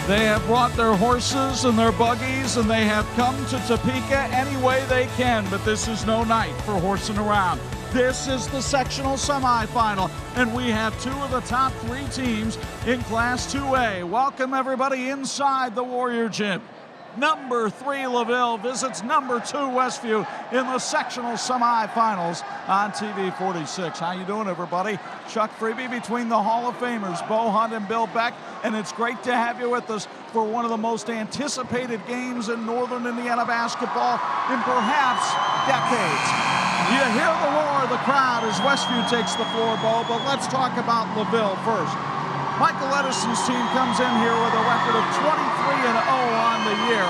They have brought their horses and their buggies, and they have come to Topeka any way they can, but this is no night for horsing around. This is the sectional semifinal, and we have two of the top three teams in Class 2A. Welcome, everybody, inside the Warrior Gym. Number 3 LaVille visits number 2 Westview in the sectional semifinals on TV 46. How you doing, everybody? Chuck Freeby between the Hall of Famers, Bo Hunt and Bill Beck, and it's great to have you with us for one of the most anticipated games in Northern Indiana basketball in perhaps decades. You hear the roar of the crowd as Westview takes the floor, Bo, but let's talk about LaVille first. Michael Edison's team comes in here with a record of 23-0 on the year,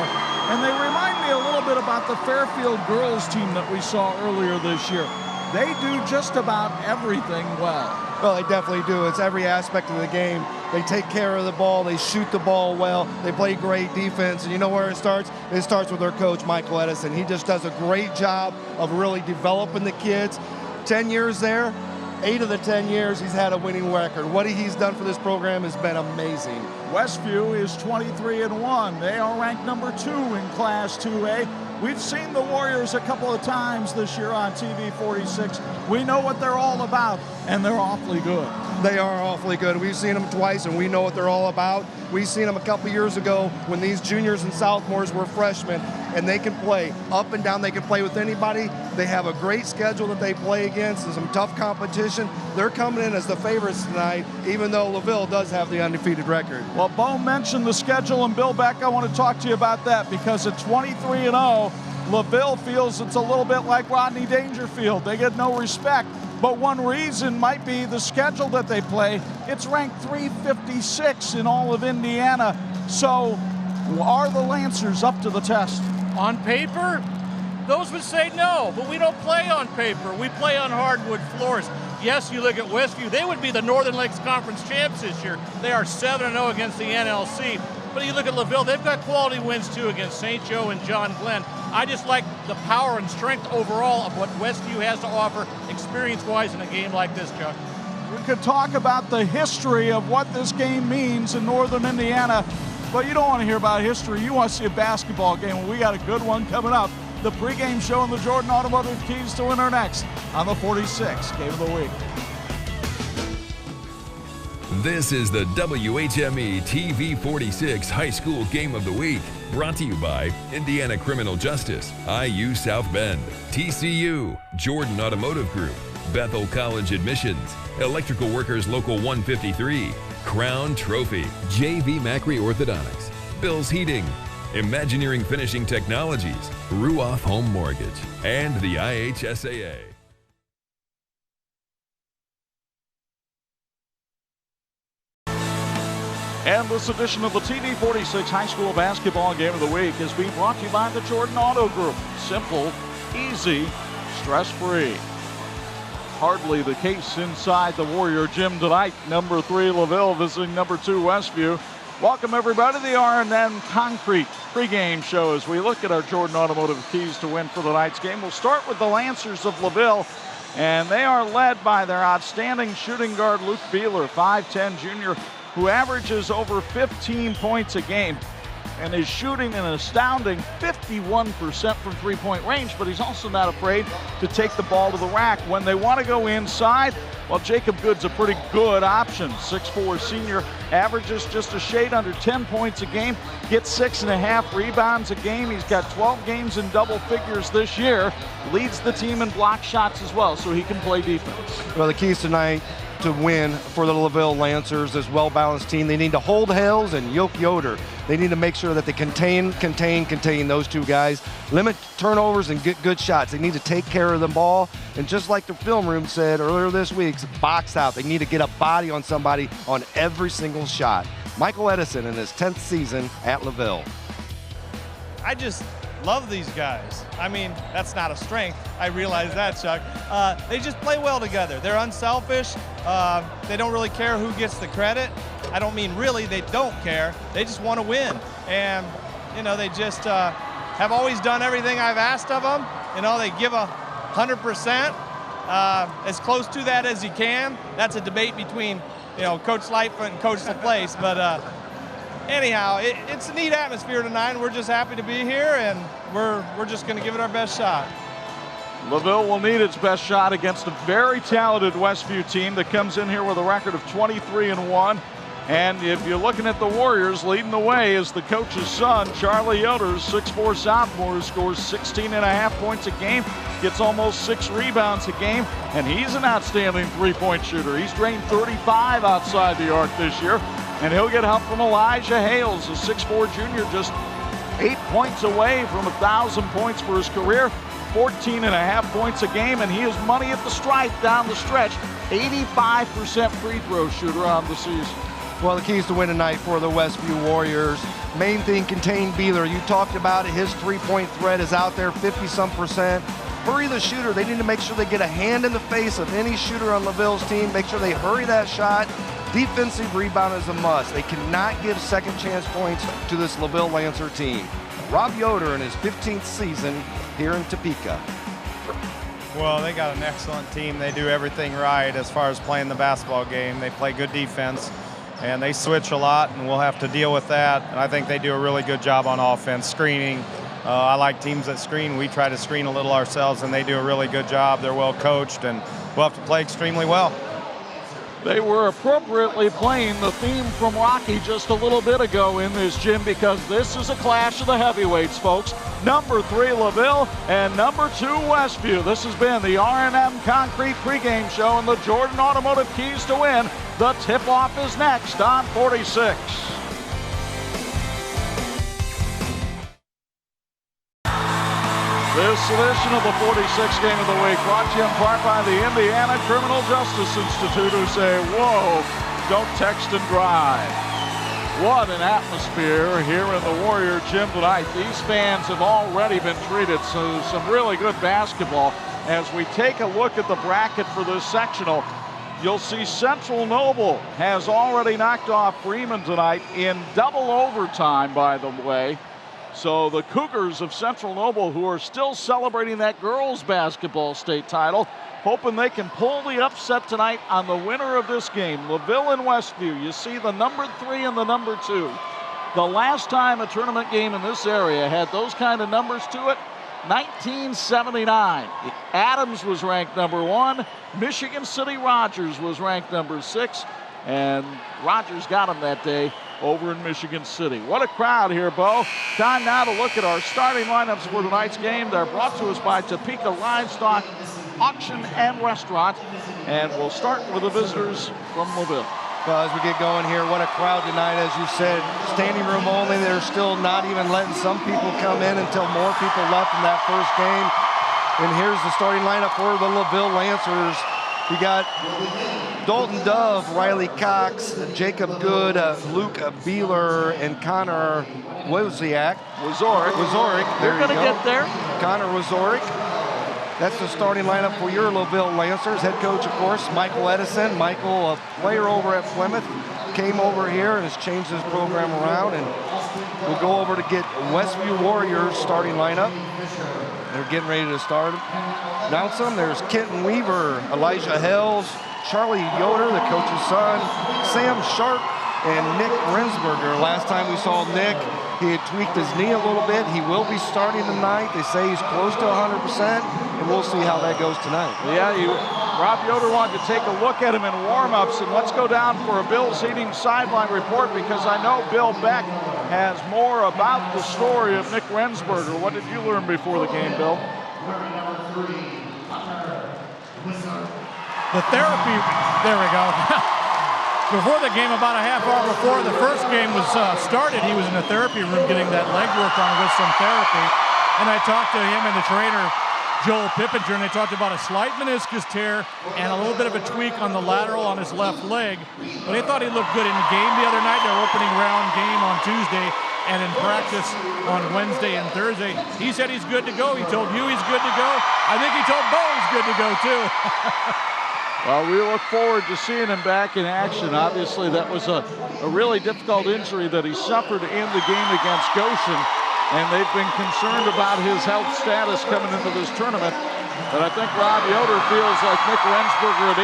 and they remind me a little bit about the Fairfield girls team that we saw earlier this year. They do just about everything well. Well, they definitely do. It's every aspect of the game. They take care of the ball. They shoot the ball well. They play great defense. And you know where it starts? It starts with their coach, Michael Edison. He just does a great job of really developing the kids. 10 years there. 8 of the 10 years he's had a winning record. What he's done for this program has been amazing. Westview is 23-1. They are ranked number 2 in Class 2A. We've seen the Warriors a couple of times this year on TV 46. We know what they're all about, and they're awfully good. They are awfully good. We've seen them twice, and we know what they're all about. We've seen them a couple years ago when these juniors and sophomores were freshmen, and they can play up and down. They can play with anybody. They have a great schedule that they play against and some tough competition. They're coming in as the favorites tonight, even though LaVille does have the undefeated record. Well, Bo mentioned the schedule, and Bill Beck, I want to talk to you about that because at 23-0, LaVille feels it's a little bit like Rodney Dangerfield. They get no respect. But one reason might be the schedule that they play. It's ranked 356 in all of Indiana. So are the Lancers up to the test? On paper, those would say no, but we don't play on paper. We play on hardwood floors. Yes, you look at Westview, they would be the Northern Lakes Conference champs this year. They are 7-0 against the NLC. But you look at LaVille, they've got quality wins too against St. Joe and John Glenn. I just like the power and strength overall of what Westview has to offer experience-wise in a game like this, Chuck. We could talk about the history of what this game means in Northern Indiana, but you don't want to hear about history. You want to see a basketball game, and we got a good one coming up. The pregame show and the Jordan Automotive Keys to Winner next on the 46 Game of the Week. This is the WHME TV 46 High School Game of the Week, brought to you by Indiana Criminal Justice, IU South Bend, TCU, Jordan Automotive Group, Bethel College Admissions, Electrical Workers Local 153, Crown Trophy, JV Macri Orthodontics, Bill's Heating, Imagineering Finishing Technologies, Ruoff Home Mortgage, and the IHSAA. And this edition of the TV 46 High School Basketball Game of the Week is being brought to you by the Jordan Auto Group. Simple, easy, stress-free. Hardly the case inside the Warrior Gym tonight. Number 3 LaVille visiting number 2 Westview. Welcome everybody to the R&N Concrete pregame show as we look at our Jordan Automotive Keys to Win for the night's game. We'll start with the Lancers of LaVille, and they are led by their outstanding shooting guard Luke Beeler, 5'10 junior, who averages over 15 points a game and is shooting an astounding 51% from three-point range, but he's also not afraid to take the ball to the rack. When they want to go inside, well, Jacob Good's a pretty good option. 6'4 senior, averages just a shade under 10 points a game, gets 6.5 rebounds a game. He's got 12 games in double figures this year, leads the team in block shots as well, so he can play defense. Well, the keys tonight to win for the LaVille Lancers, this well-balanced team. They need to hold Hales and Yoke Yoder. They need to make sure that they contain those two guys, limit turnovers and get good shots. They need to take care of the ball, and just like the film room said earlier this week, box out. They need to get a body on somebody on every single shot. Michael Edison in his 10th season at LaVille. I just love these guys. I mean, that's not a strength. I realize that, Chuck. They just play well together. They're unselfish. They don't really care who gets the credit. I don't mean really, they don't care. They just want to win. And, you know, they just have always done everything I've asked of them. You know, they give 100%, as close to that as you can. That's a debate between, you know, Coach Lightfoot and Coach LaPlace. But anyhow, it's a neat atmosphere tonight. We're just happy to be here, and we're just going to give it our best shot. LaVille will need its best shot against a very talented Westview team that comes in here with a record of 23-1. And if you're looking at the Warriors, leading the way is the coach's son, Charlie Yoder, 6'4" sophomore, who scores 16.5 points a game, gets almost 6 rebounds a game, and he's an outstanding three-point shooter. He's drained 35 outside the arc this year, and he'll get help from Elijah Hales, a 6'4" junior, just 8 points away from 1,000 points for his career, 14.5 points a game, and he is money at the stripe down the stretch, 85% free throw shooter on the season. Well, the keys to win tonight for the Westview Warriors. Main thing, contain Beeler. You talked about it. His three-point threat is out there, 50-some%. Hurry the shooter. They need to make sure they get a hand in the face of any shooter on LaVille's team. Make sure they hurry that shot. Defensive rebound is a must. They cannot give second chance points to this LaVille Lancer team. Rob Yoder in his 15th season here in Topeka. Well, they got an excellent team. They do everything right as far as playing the basketball game. They play good defense, and they switch a lot, and we'll have to deal with that. And I think they do a really good job on offense, screening. I like teams that screen. We try to screen a little ourselves, and they do a really good job. They're well coached, and we'll have to play extremely well. They were appropriately playing the theme from Rocky just a little bit ago in this gym, because this is a clash of the heavyweights, folks. Number 3 LaVille and number 2 Westview. This has been the R&M Concrete pregame show and the Jordan Automotive Keys to Win. The tip-off is next on 46. This edition of the 46 Game of the Week brought to you in part by the Indiana Criminal Justice Institute, who say, whoa, don't text and drive. What an atmosphere here in the Warrior Gym tonight. These fans have already been treated to some really good basketball. As we take a look at the bracket for this sectional, you'll see Central Noble has already knocked off Freeman tonight in double overtime, by the way. So the Cougars of Central Noble, who are still celebrating that girls basketball state title, hoping they can pull the upset tonight on the winner of this game, LaVille and Westview. You see the number 3 and the number 2. The last time a tournament game in this area had those kind of numbers to it, 1979. Adams was ranked number 1. Michigan City Rogers was ranked number 6. And Rogers got him that day over in Michigan City. What a crowd here, Bo. Time now to look at our starting lineups for tonight's game. They're brought to us by Topeka Livestock Auction and Restaurant. And we'll start with the visitors from LaVille. Well, as we get going here, what a crowd tonight. As you said, standing room only. They're still not even letting some people come in until more people left in that first game. And here's the starting lineup for the LaVille Lancers. We got Dalton Dove, Riley Cox, Jacob Good, Luke Beeler, and Connor Wozoriak. They're going to get there. Connor Wozoriak. That's the starting lineup for your LaVille Lancers. Head coach, of course, Michael Edison. Michael, a player over at Plymouth, came over here and has changed his program around. And we'll go over to get Westview Warriors starting lineup. They're getting ready to start. Announce them. There's Kenton Weaver, Elijah Hales, Charlie Yoder, the coach's son, Sam Sharp, and Nick Rensberger. Last time we saw Nick, he had tweaked his knee a little bit. He will be starting tonight. They say he's close to 100%, and we'll see how that goes tonight. Yeah, Rob Yoder wanted to take a look at him in warm-ups, and let's go down for a Bill Seating sideline report, because I know Bill Beck has more about the story of Nick Rensberger. What did you learn before the game, Bill? The therapy, there we go. Before the game, about a half hour before the first game was started, he was in the therapy room getting that leg worked on with some therapy. And I talked to him and the trainer, Joel Pippinger, and they talked about a slight meniscus tear and a little bit of a tweak on the lateral on his left leg. But they thought he looked good in the game the other night, their opening round game on Tuesday, and in practice on Wednesday and Thursday. He said he's good to go. He told you he's good to go. I think he told Bo he's good to go too. Well, we look forward to seeing him back in action. Obviously, that was a really difficult injury that he suffered in the game against Goshen, and they've been concerned about his health status coming into this tournament. But I think Rob Yoder feels like Nick Rensberger at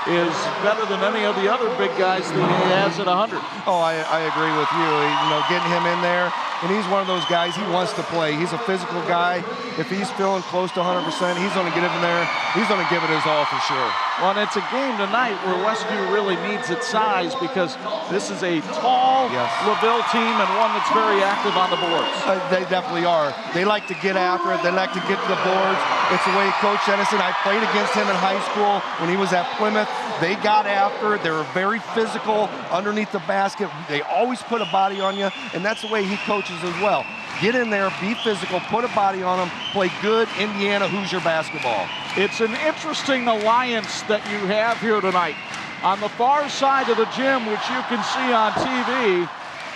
85% is better than any of the other big guys that he has at 100. Oh, I agree with you. You know, getting him in there, and he's one of those guys, he wants to play. He's a physical guy. If he's feeling close to 100%, he's going to get in there. He's going to give it his all for sure. Well, and it's a game tonight where Westview really needs its size because this is a tall LaVille team and one that's very active on the boards. They definitely are. They like to get after it. They like to get to the boards. It's the way Coach Edison, I played against him in high school when he was at Plymouth. They got after it. They were very physical underneath the basket. They always put a body on you, and that's the way he coaches as well. Get in there, be physical, put a body on them, play good Indiana Hoosier basketball. It's an interesting alliance that you have here tonight. On the far side of the gym, which you can see on TV,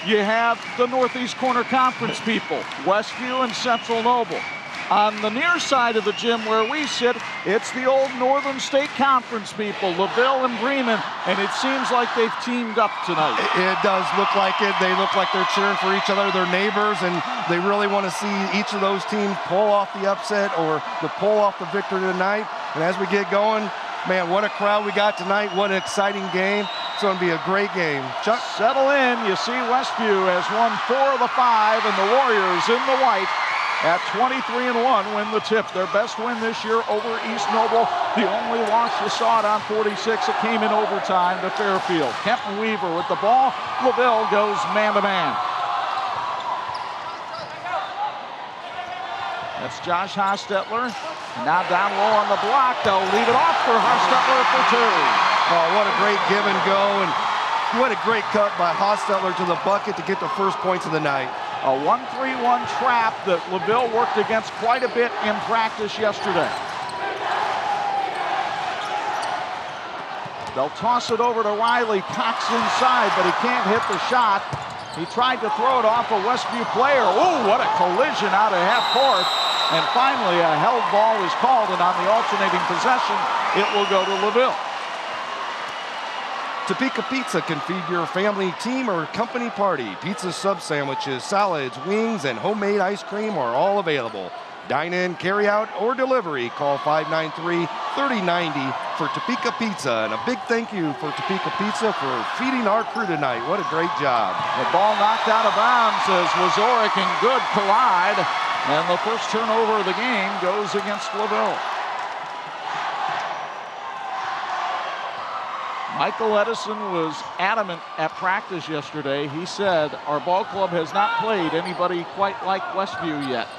you have the Northeast Corner Conference people, Westview and Central Noble. On the near side of the gym where we sit, it's the old Northern State Conference people, LaVille and Bremen, and it seems like they've teamed up tonight. It does look like it. They look like they're cheering for each other. They're neighbors, and they really want to see each of those teams pull off the upset or to pull off the victory tonight. And as we get going, man, what a crowd we got tonight. What an exciting game. It's going to be a great game. Chuck? Settle in. You see Westview has won 4 of the 5, and the Warriors in the white at 23-1 win the tip. Their best win this year over East Noble. The only loss, you saw it on 46. It came in overtime to Fairfield. Kenton Weaver with the ball. LaVille goes man-to-man. That's Josh Hostetler. And now down low on the block. They'll leave it off for Hostetler for 2. Oh, what a great give and go. And what a great cut by Hostetler to the bucket to get the first points of the night. A 1-3-1 trap that LaVille worked against quite a bit in practice yesterday. They'll toss it over to Riley. Cox inside, but he can't hit the shot. He tried to throw it off a Westview player. Ooh, what a collision out of half court. And finally, a held ball is called, and on the alternating possession, it will go to LaVille. Topeka Pizza can feed your family, team, or company party. Pizza sub sandwiches, salads, wings, and homemade ice cream are all available. Dine in, carry out, or delivery. Call 593-3090 for Topeka Pizza. And a big thank you for Topeka Pizza for feeding our crew tonight. What a great job. The ball knocked out of bounds as Wazorek and Good collide. And the first turnover of the game goes against LaVille. Michael Edison was adamant at practice yesterday. He said, our ball club has not played anybody quite like Westview yet.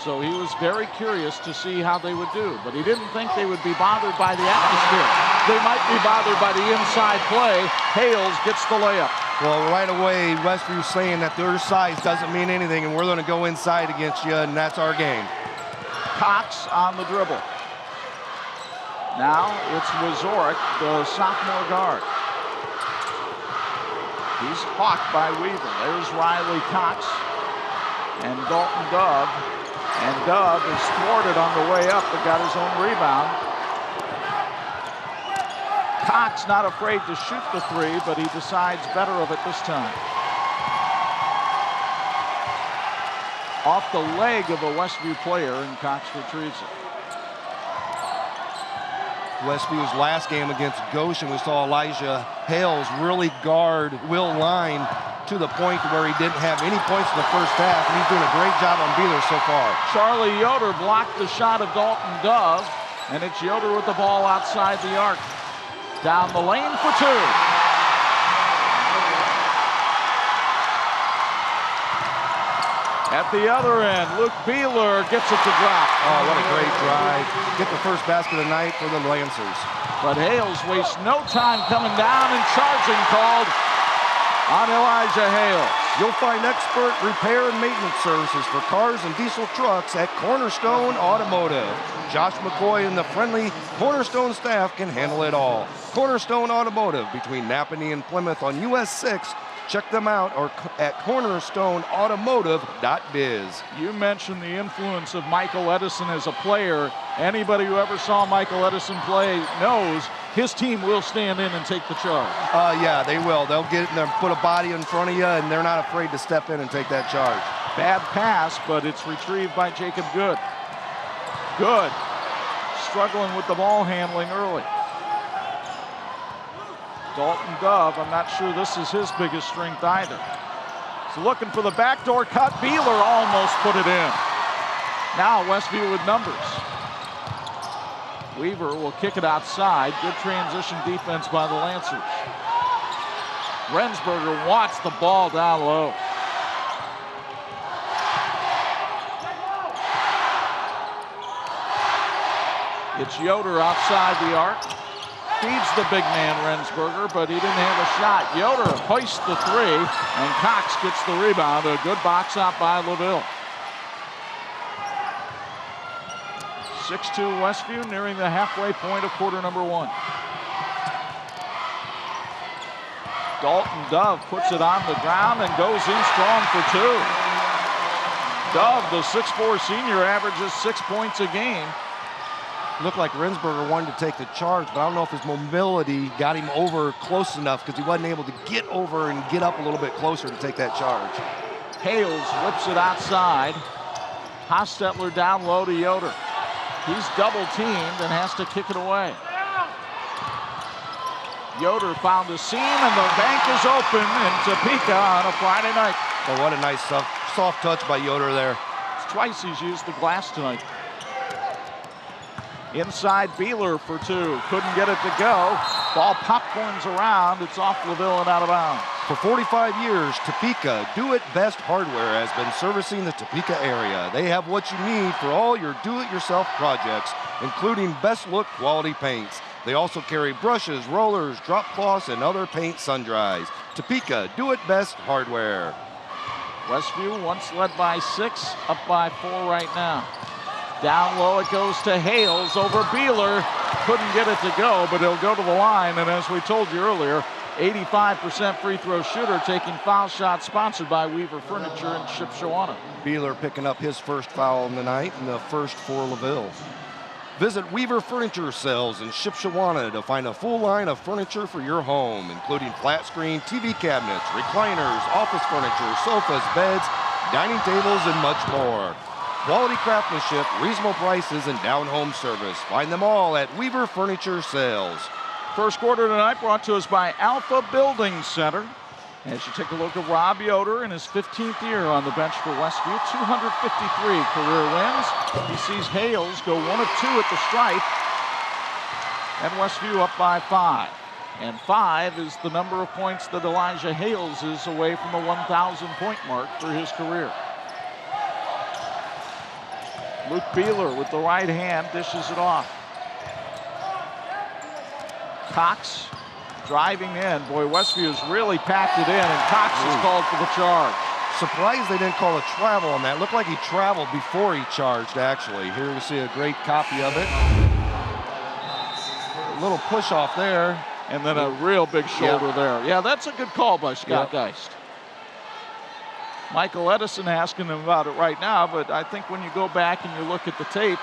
So he was very curious to see how they would do. But he didn't think they would be bothered by the atmosphere. They might be bothered by the inside play. Hales gets the layup. Well, right away, Westview's saying that their size doesn't mean anything, and we're going to go inside against you, and that's our game. Cox on the dribble. Now it's Wazorek, the sophomore guard. He's hawked by Weaver. There's Riley Cox and Dalton Dove. And Dove is thwarted on the way up, but got his own rebound. Cox not afraid to shoot the 3, but he decides better of it this time. Off the leg of a Westview player, and Cox retrieves it. Westview's last game against Goshen, we saw Elijah Hales really guard Will Line to the point where he didn't have any points in the first half, and he's doing a great job on Beeler so far. Charlie Yoder blocked the shot of Dalton Dove, and it's Yoder with the ball outside the arc. Down the lane for 2. At the other end, Luke Beeler gets it to drop. Oh, what a great drive. Get the first basket of the night for the Lancers. But Hales wastes no time coming down, and charging called on Elijah Hales. You'll find expert repair and maintenance services for cars and diesel trucks at Cornerstone Automotive. Josh McCoy and the friendly Cornerstone staff can handle it all. Cornerstone Automotive between Napanee and Plymouth on US 6. Check them out or at cornerstoneautomotive.biz. You mentioned the influence of Michael Edison as a player. Anybody who ever saw Michael Edison play knows his team will stand in and take the charge. Yeah, they will. They'll get in there, put a body in front of you, and they're not afraid to step in and take that charge. Bad pass, but it's retrieved by Jacob Good. Good. Struggling with the ball handling early. Dalton Dove, I'm not sure this is his biggest strength either. So looking for the backdoor cut. Beeler almost put it in. Now Westview with numbers. Weaver will kick it outside. Good transition defense by the Lancers. Rensberger wants the ball down low. It's Yoder outside the arc. Feeds the big man Rensberger, but he didn't have a shot. Yoder hoists the three, and Cox gets the rebound. A good box out by LaVille. 6-2 Westview, nearing the halfway point of quarter number one. Dalton Dove puts it on the ground and goes in strong for two. Dove, the 6'4 senior, averages 6 points a game. Looked like Rensberger wanted to take the charge, but I don't know if his mobility got him over close enough because he wasn't able to get over and get up a little bit closer to take that charge. Hales whips it outside. Hostetler down low to Yoder. He's double teamed and has to kick it away. Yoder found a seam and the bank is open in Topeka on a Friday night. Oh, what a nice soft touch by Yoder there. It's twice he's used the glass tonight. Inside Beeler for two. Couldn't get it to go. Ball popcorns around. It's off LaVille and out of bounds. For 45 years, Topeka Do It Best Hardware has been servicing the Topeka area. They have what you need for all your do-it-yourself projects, including best look quality paints. They also carry brushes, rollers, drop cloths, and other paint sun-dries. Topeka Do It Best Hardware. Westview once led by 6, up by 4 right now. Down low it goes to Hales over Beeler. Couldn't get it to go, but he'll go to the line. And as we told you earlier, 85% free throw shooter, taking foul shots, sponsored by Weaver Furniture in Shipshewana. Beeler picking up his first foul in the night and the first for LaVille. Visit Weaver Furniture Sales in Shipshewana to find a full line of furniture for your home, including flat screen TV cabinets, recliners, office furniture, sofas, beds, dining tables, and much more. Quality craftsmanship, reasonable prices, and down-home service. Find them all at Weaver Furniture Sales. First quarter tonight brought to us by Alpha Building Center. As you take a look at Rob Yoder in his 15th year on the bench for Westview, 253 career wins. He sees Hales go 1 of 2 at the stripe, and Westview up by 5. And 5 is the number of points that Elijah Hales is away from the 1,000-point mark for his career. Luke Beeler with the right hand dishes it off. Cox driving in. Boy, Westview's really packed it in, and Cox is called for the charge. Surprised they didn't call a travel on that. Looked like he traveled before he charged, actually. Here we see a great copy of it. A little push off there. And then a real big shoulder there. Yeah, that's a good call by Scott Geist. Michael Edison asking him about it right now, but I think when you go back and you look at the tape,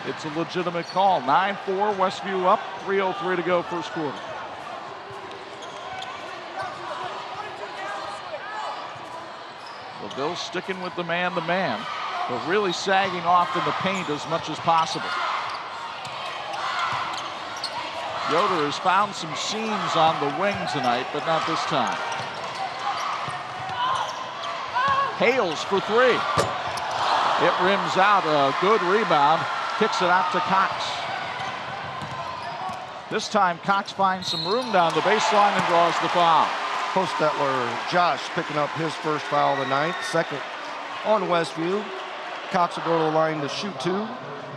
it's a legitimate call. 9-4, Westview up, 3:03 to go first quarter. LaVille sticking with the man-to-man, but really sagging off in the paint as much as possible. Yoder has found some seams on the wing tonight, but not this time. Hales for 3. It rims out, a good rebound. Kicks it out to Cox. This time Cox finds some room down the baseline and draws the foul. Hostetler Josh picking up his first foul of the night. Second on Westview. Cox will go to the line to shoot 2.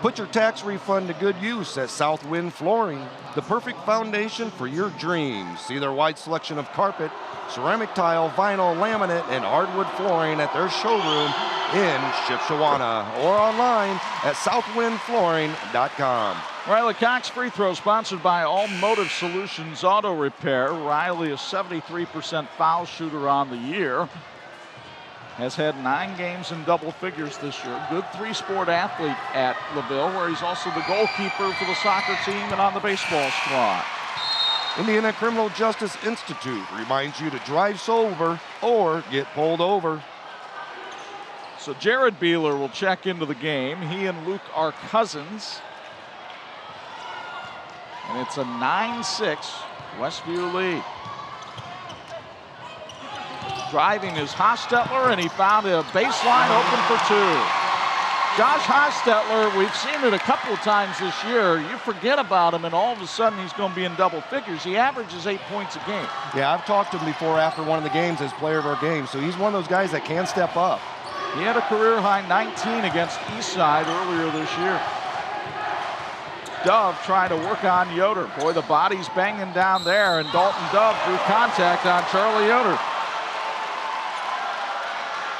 Put your tax refund to good use at Southwind Flooring, the perfect foundation for your dreams. See their wide selection of carpet, ceramic tile, vinyl, laminate, and hardwood flooring at their showroom in Shipshewana or online at southwindflooring.com. Riley Cox free throw sponsored by Automotive Solutions Auto Repair. Riley, a 73% foul shooter on the year. Has had 9 games in double figures this year. Good 3-sport athlete at LaVille, where he's also the goalkeeper for the soccer team and on the baseball squad. Indiana Criminal Justice Institute reminds you to drive sober or get pulled over. So Jared Beeler will check into the game. He and Luke are cousins. And it's a 9-6 Westview lead. Driving is Hostetler, and he found a baseline open for two. Josh Hostetler, we've seen it a couple of times this year. You forget about him, and all of a sudden he's going to be in double figures. He averages 8 points a game. Yeah, I've talked to him before after one of the games as player of our game, so he's one of those guys that can step up. He had a career-high 19 against Eastside earlier this year. Dove trying to work on Yoder. Boy, the body's banging down there, and Dalton Dove drew contact on Charlie Yoder.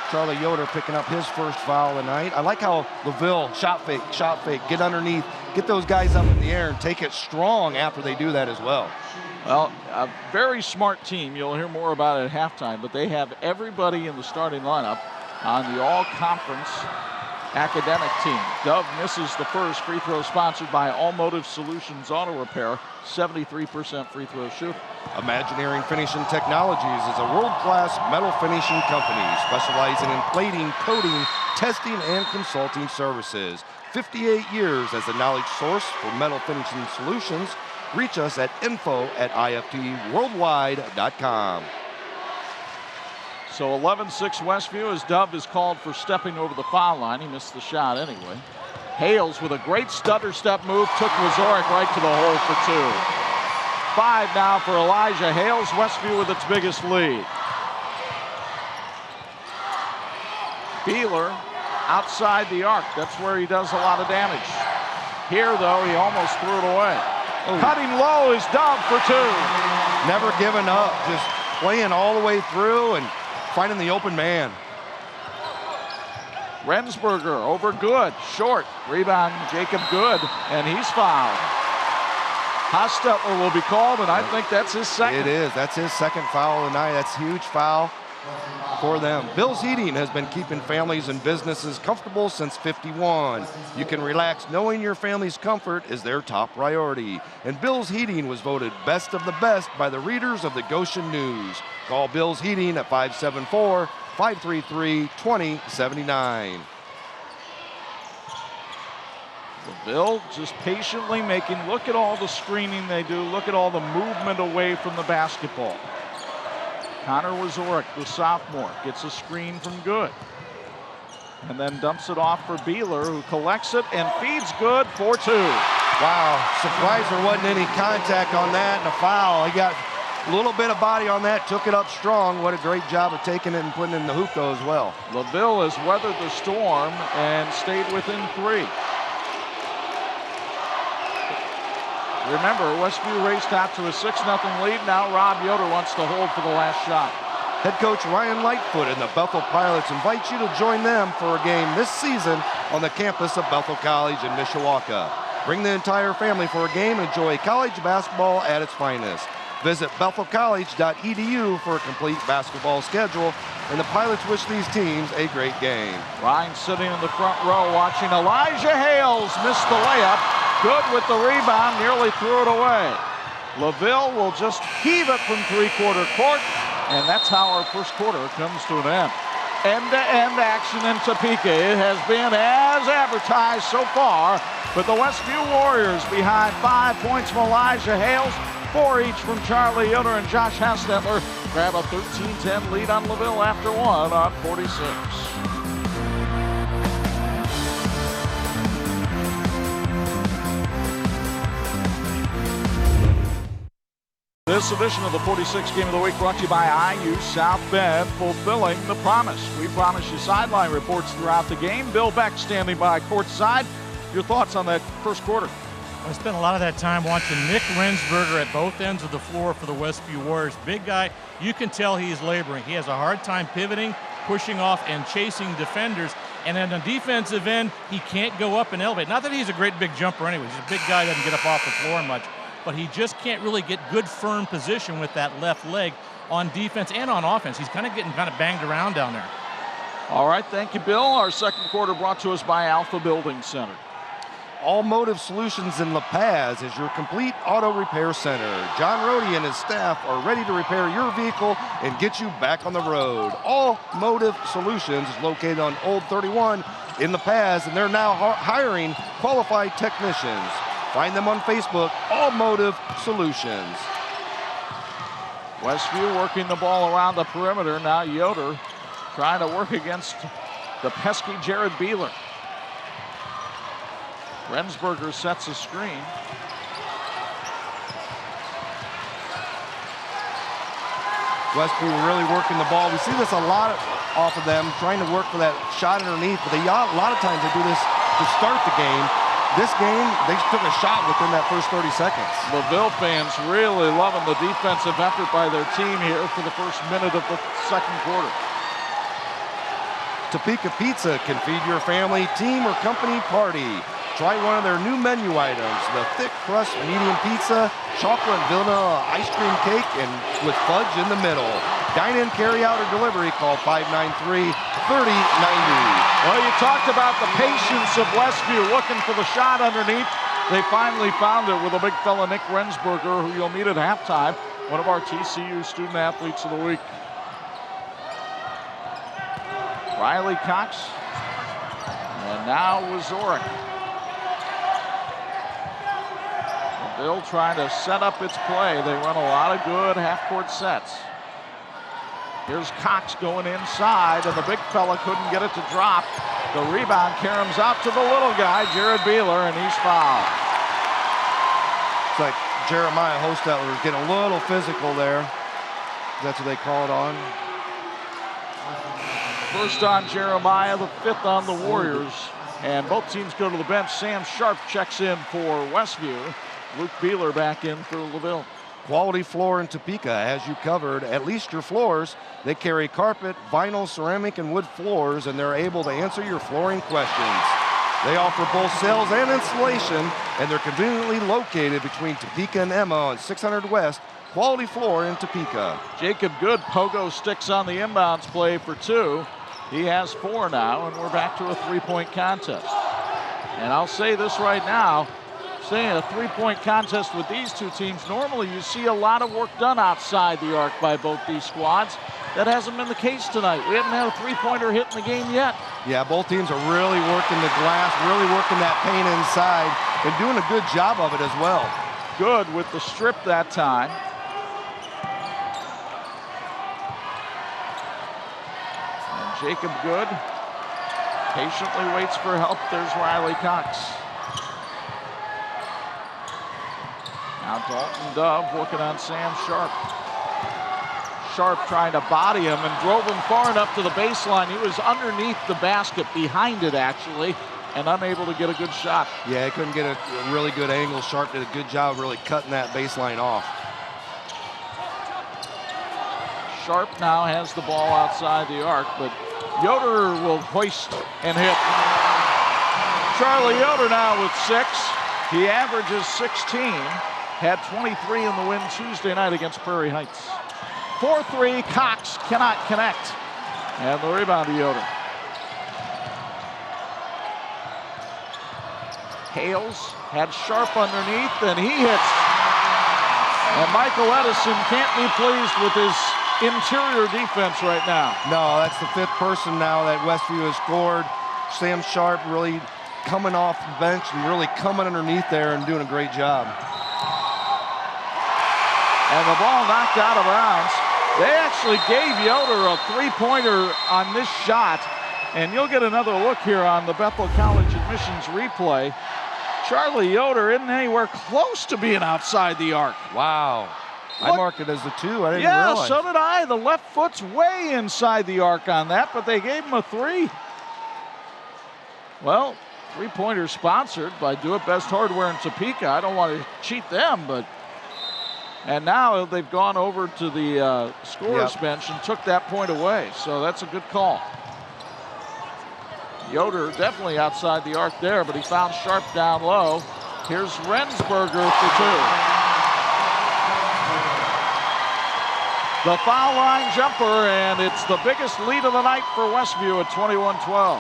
Charlie Yoder picking up his first foul of the night. I like how LaVille shot fake, get underneath, get those guys up in the air and take it strong after they do that as well. Well, a very smart team. You'll hear more about it at halftime, but they have everybody in the starting lineup on the all-conference academic team. Dove misses the first free throw, sponsored by All Motive Solutions Auto Repair, 73% free throw shooter. Imagineering Finishing Technologies is a world-class metal finishing company specializing in plating, coating, testing, and consulting services. 58 years as a knowledge source for metal finishing solutions. Reach us at info@iftworldwide.com. So 11-6 Westview as Dove is called for stepping over the foul line. He missed the shot anyway. Hales with a great stutter step move took Wazorek right to the hole for two. 5 now for Elijah Hales. Westview with its biggest lead. Beeler outside the arc. That's where he does a lot of damage. Here, though, he almost threw it away. Oh. Cutting low is Dove for two. Never giving up, just playing all the way through and finding the open man. Rensberger over Good, short. Rebound, Jacob Good, and he's fouled. Hostetler will be called, and I think that's his second. It is. That's his second foul of the night. That's a huge foul for them. Bill's Heating has been keeping families and businesses comfortable since '51. You can relax knowing your family's comfort is their top priority. And Bill's Heating was voted best of the best by the readers of the Goshen News. Call Bill's Heating at 574-533-2079. LaVille just patiently making, look at all the screening they do, look at all the movement away from the basketball. Connor Wazorek, the sophomore, gets a screen from Good. And then dumps it off for Beeler, who collects it and feeds Good for two. Wow, surprised there wasn't any contact on that and a foul. He got a little bit of body on that, took it up strong. What a great job of taking it and putting it in the hoop, though, as well. LaVille has weathered the storm and stayed within 3. Remember, Westview raced out to a 6-0 lead. Now Rob Yoder wants to hold for the last shot. Head coach Ryan Lightfoot and the Bethel Pilots invite you to join them for a game this season on the campus of Bethel College in Mishawaka. Bring the entire family for a game and enjoy college basketball at its finest. Visit bethelcollege.edu for a complete basketball schedule, and the Pilots wish these teams a great game. Ryan sitting in the front row watching Elijah Hales miss the layup. Good with the rebound, nearly threw it away. LaVille will just heave it from three-quarter court, and that's how our first quarter comes to an end. End-to-end action in Topeka. It has been as advertised so far, but the Westview Warriors behind 5 points from Elijah Hales, 4 each from Charlie Yoder and Josh Hostetler grab a 13-10 lead on LaVille after 1 on 46. This edition of the 46 Game of the Week brought to you by IU South Bend, fulfilling the promise. We promise you sideline reports throughout the game. Bill Beck standing by courtside. Your thoughts on that first quarter? I spent a lot of that time watching Nick Rensberger at both ends of the floor for the Westview Warriors. Big guy, you can tell he's laboring. He has a hard time pivoting, pushing off, and chasing defenders. And on the defensive end, he can't go up and elevate. Not that he's a great big jumper anyway. He's a big guy, doesn't get up off the floor much. But he just can't really get good firm position with that left leg on defense and on offense. He's kind of getting banged around down there. All right, thank you, Bill. Our second quarter brought to us by Alpha Building Center. All Motive Solutions in La Paz is your complete auto repair center. John Rohde and his staff are ready to repair your vehicle and get you back on the road. All Motive Solutions is located on Old 31 in La Paz, and they're now hiring qualified technicians. Find them on Facebook, All Motive Solutions. Westview working the ball around the perimeter. Now Yoder trying to work against the pesky Jared Beeler. Rensberger sets a screen. Westview really working the ball. We see this a lot off of them, trying to work for that shot underneath, but a lot of times they do this to start the game. This game, they took a shot within that first 30 seconds. LaVille fans really loving the defensive effort by their team here for the first minute of the second quarter. Topeka Pizza can feed your family, team, or company party. Try one of their new menu items, the thick crust medium pizza, chocolate vanilla ice cream cake, and with fudge in the middle. Dine in, carry out, or delivery, call 593-3090. Well, you talked about the patience of Westview looking for the shot underneath. They finally found it with a big fella, Nick Rensberger, who you'll meet at halftime, one of our TCU student athletes of the week. Riley Cox, and now Wazorek. LaVille trying to set up its play. They run a lot of good half-court sets. Here's Cox going inside, and the big fella couldn't get it to drop. The rebound caroms out to the little guy, Jared Beeler, and he's fouled. It's like Jeremiah Hostetler is getting a little physical there. That's what they call it on. First on Jeremiah, the fifth on the Warriors. And both teams go to the bench. Sam Sharp checks in for Westview. Luke Beeler back in for LaVille. Quality floor in Topeka has you covered, at least your floors. They carry carpet, vinyl, ceramic, and wood floors, and they're able to answer your flooring questions. They offer both sales and installation, and they're conveniently located between Topeka and Emma on 600 West. Quality floor in Topeka. Jacob Good pogo sticks on the inbounds play for two. He has 4 now, and we're back to a three-point contest. And I'll say this right now, saying a three-point contest with these two teams, normally you see a lot of work done outside the arc by both these squads. That hasn't been the case tonight. We haven't had a three-pointer hit in the game yet. Yeah, both teams are really working the glass, really working that paint inside, and doing a good job of it as well. Good with the strip that time. Jacob Good patiently waits for help. There's Riley Cox. Now Dalton Dove working on Sam Sharp. Sharp trying to body him and drove him far enough to the baseline. He was underneath the basket, behind it actually, and unable to get a good shot. Yeah, he couldn't get a really good angle. Sharp did a good job of really cutting that baseline off. Sharp now has the ball outside the arc, but Yoder will hoist and hit. Charlie Yoder now with 6. He averages 16. Had 23 in the win Tuesday night against Prairie Heights. 4-3, Cox cannot connect. And the rebound to Yoder. Hales had Sharp underneath, and he hits. And Michael Edison can't be pleased with his interior defense right now. No, that's the 5th person now that Westview has scored. Sam Sharp really coming off the bench and really coming underneath there and doing a great job. And the ball knocked out of bounds. They actually gave Yoder a three-pointer on this shot, and you'll get another look here on the Bethel College admissions replay. Charlie Yoder isn't anywhere close to being outside the arc. Wow. I marked it as the 2. I didn't realize. realize. So did I. The left foot's way inside the arc on that, but they gave him a 3. Well, three-pointer sponsored by Do It Best Hardware in Topeka. I don't want to cheat them, but... And now they've gone over to the scorer's bench and took that point away. So that's a good call. Yoder definitely outside the arc there, but he found Sharp down low. Here's Rensberger for 2. The foul line jumper, and it's the biggest lead of the night for Westview at 21-12.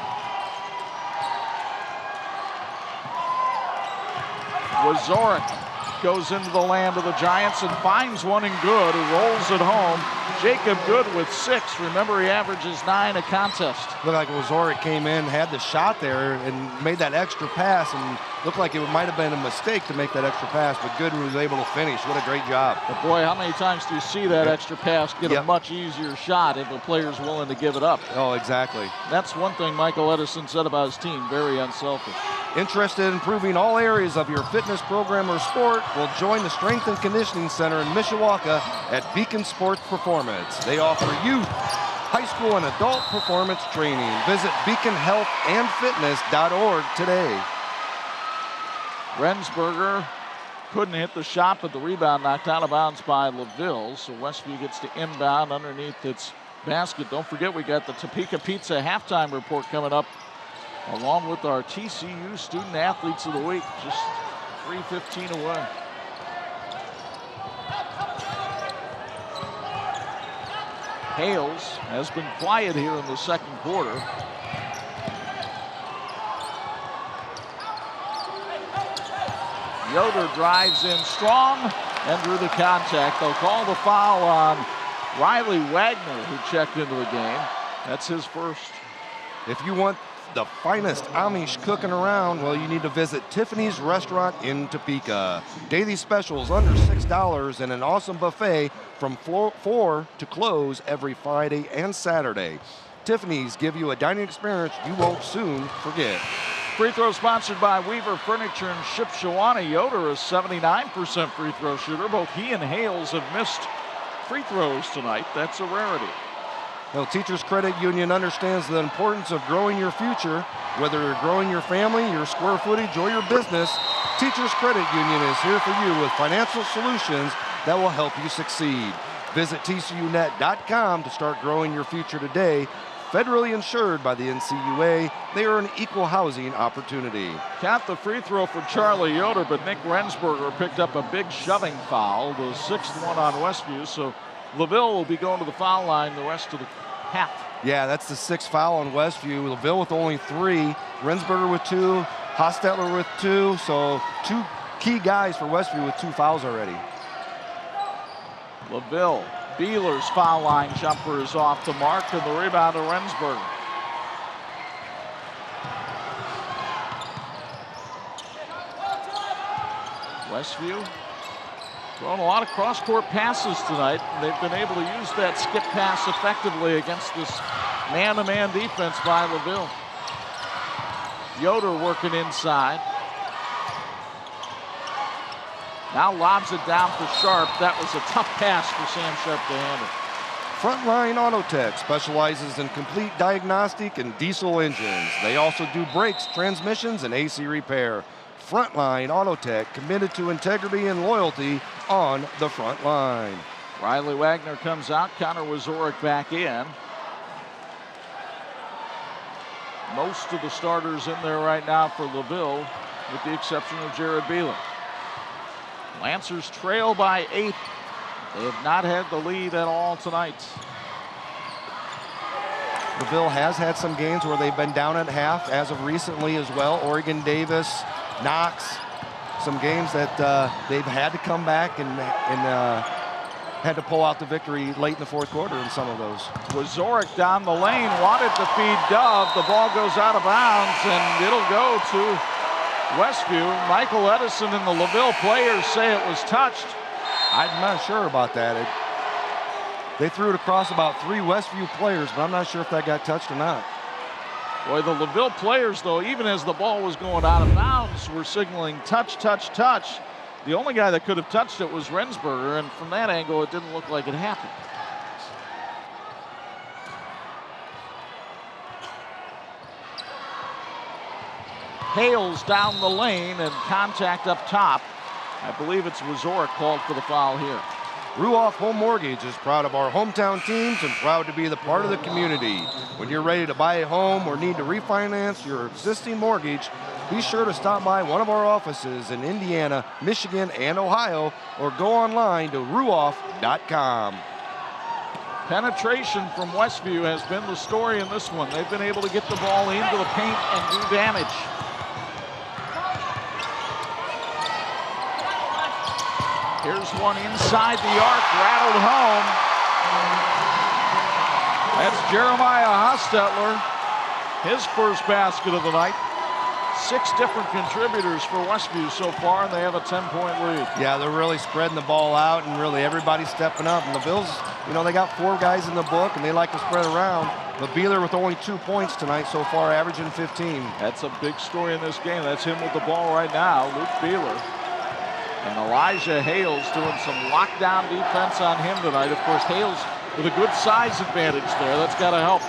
Wazorek goes into the land of the Giants and finds one in Good, who rolls it home. Jacob Good with 6. Remember, he averages 9 a contest. Looked like Westview came in, had the shot there, and made that extra pass, and looked like it might have been a mistake to make that extra pass, but Good was able to finish. What a great job. But boy, how many times do you see that extra pass get a much easier shot if a player's willing to give it up? Oh, exactly. That's one thing Michael Edison said about his team, very unselfish. Interested in improving all areas of your fitness program or sport? Well, join the Strength and Conditioning Center in Mishawaka at Beacon Sports Performance. They offer youth, high school, and adult performance training. Visit beaconhealthandfitness.org today. Rensberger couldn't hit the shot, but the rebound knocked out of bounds by LaVille. So Westview gets to inbound underneath its basket. Don't forget, we got the Topeka Pizza halftime report coming up, along with our TCU Student Athletes of the Week, just 3:15 away. Hales has been quiet here in the second quarter. Yoder drives in strong and drew the contact. They'll call the foul on Riley Wagner, who checked into the game. That's his first. If you want the finest Amish cooking around, well, you need to visit Tiffany's Restaurant in Topeka. Daily specials under $6 and an awesome buffet from 4 to close every Friday and Saturday. Tiffany's give you a dining experience you won't soon forget. Free throw sponsored by Weaver Furniture in Shipshewana. Yoder is 79% free throw shooter. Both he and Hales have missed free throws tonight. That's a rarity. Well, Teachers Credit Union understands the importance of growing your future. Whether you're growing your family, your square footage, or your business, Teachers Credit Union is here for you with financial solutions that will help you succeed. Visit tcunet.com to start growing your future today. Federally insured by the NCUA, they are an equal housing opportunity. Count the free throw for Charlie Yoder, but Nick Rensberger picked up a big shoving foul, the 6th one on Westview, so LaVille will be going to the foul line the rest of the half. Yeah, that's the 6th foul on Westview. LaVille with only 3, Rensberger with 2, Hostetler with 2, so 2 key guys for Westview with 2 fouls already. LaVille, Beeler's foul line jumper is off the mark, and the rebound to Rensberger. Westview throwing a lot of cross-court passes tonight. They've been able to use that skip pass effectively against this man-to-man defense by LaVille. Yoder working inside. Now lobs it down for Sharp. That was a tough pass for Sam Sharp to handle. Frontline Autotech specializes in complete diagnostic and diesel engines. They also do brakes, transmissions, and AC repair. Frontline Autotech, committed to integrity and loyalty on the front line. Riley Wagner comes out. Connor Wazorek back in. Most of the starters in there right now for LaVille, with the exception of Jared Beeler. Lancers trail by 8. They have not had the lead at all tonight. LaVille has had some games where they've been down at half, as of recently as well. Oregon Davis, Knox, some games that they've had to come back and had to pull out the victory late in the 4th quarter in some of those. Wazorek down the lane, wanted to feed Dove. The ball goes out of bounds, and it'll go to Westview. Michael Edison and the LaVille players say it was touched. I'm not sure about that. They threw it across about 3 Westview players, but I'm not sure if that got touched or not. Boy, the LaVille players, though, even as the ball was going out of bounds, were signaling touch, touch, touch. The only guy that could have touched it was Rensberger, and from that angle, it didn't look like it happened. Hales down the lane and contact up top. I believe it's Wazorek called for the foul here. Ruoff Home Mortgage is proud of our hometown teams and proud to be the part of the community. When you're ready to buy a home or need to refinance your existing mortgage, be sure to stop by one of our offices in Indiana, Michigan, and Ohio, or go online to ruoff.com. Penetration from Westview has been the story in this one. They've been able to get the ball into the paint and do damage. Here's one inside the arc, rattled home. That's Jeremiah Hostetler, his first basket of the night. 6 different contributors for Westview so far, and they have a 10-point lead. Yeah, they're really spreading the ball out, and really everybody's stepping up. And LaVille's, you know, they got 4 guys in the book, and they like to spread around. But Beeler with only 2 points tonight so far, averaging 15. That's a big story in this game. That's him with the ball right now, Luke Beeler. And Elijah Hales doing some lockdown defense on him tonight. Of course, Hales with a good size advantage there. That's got to help.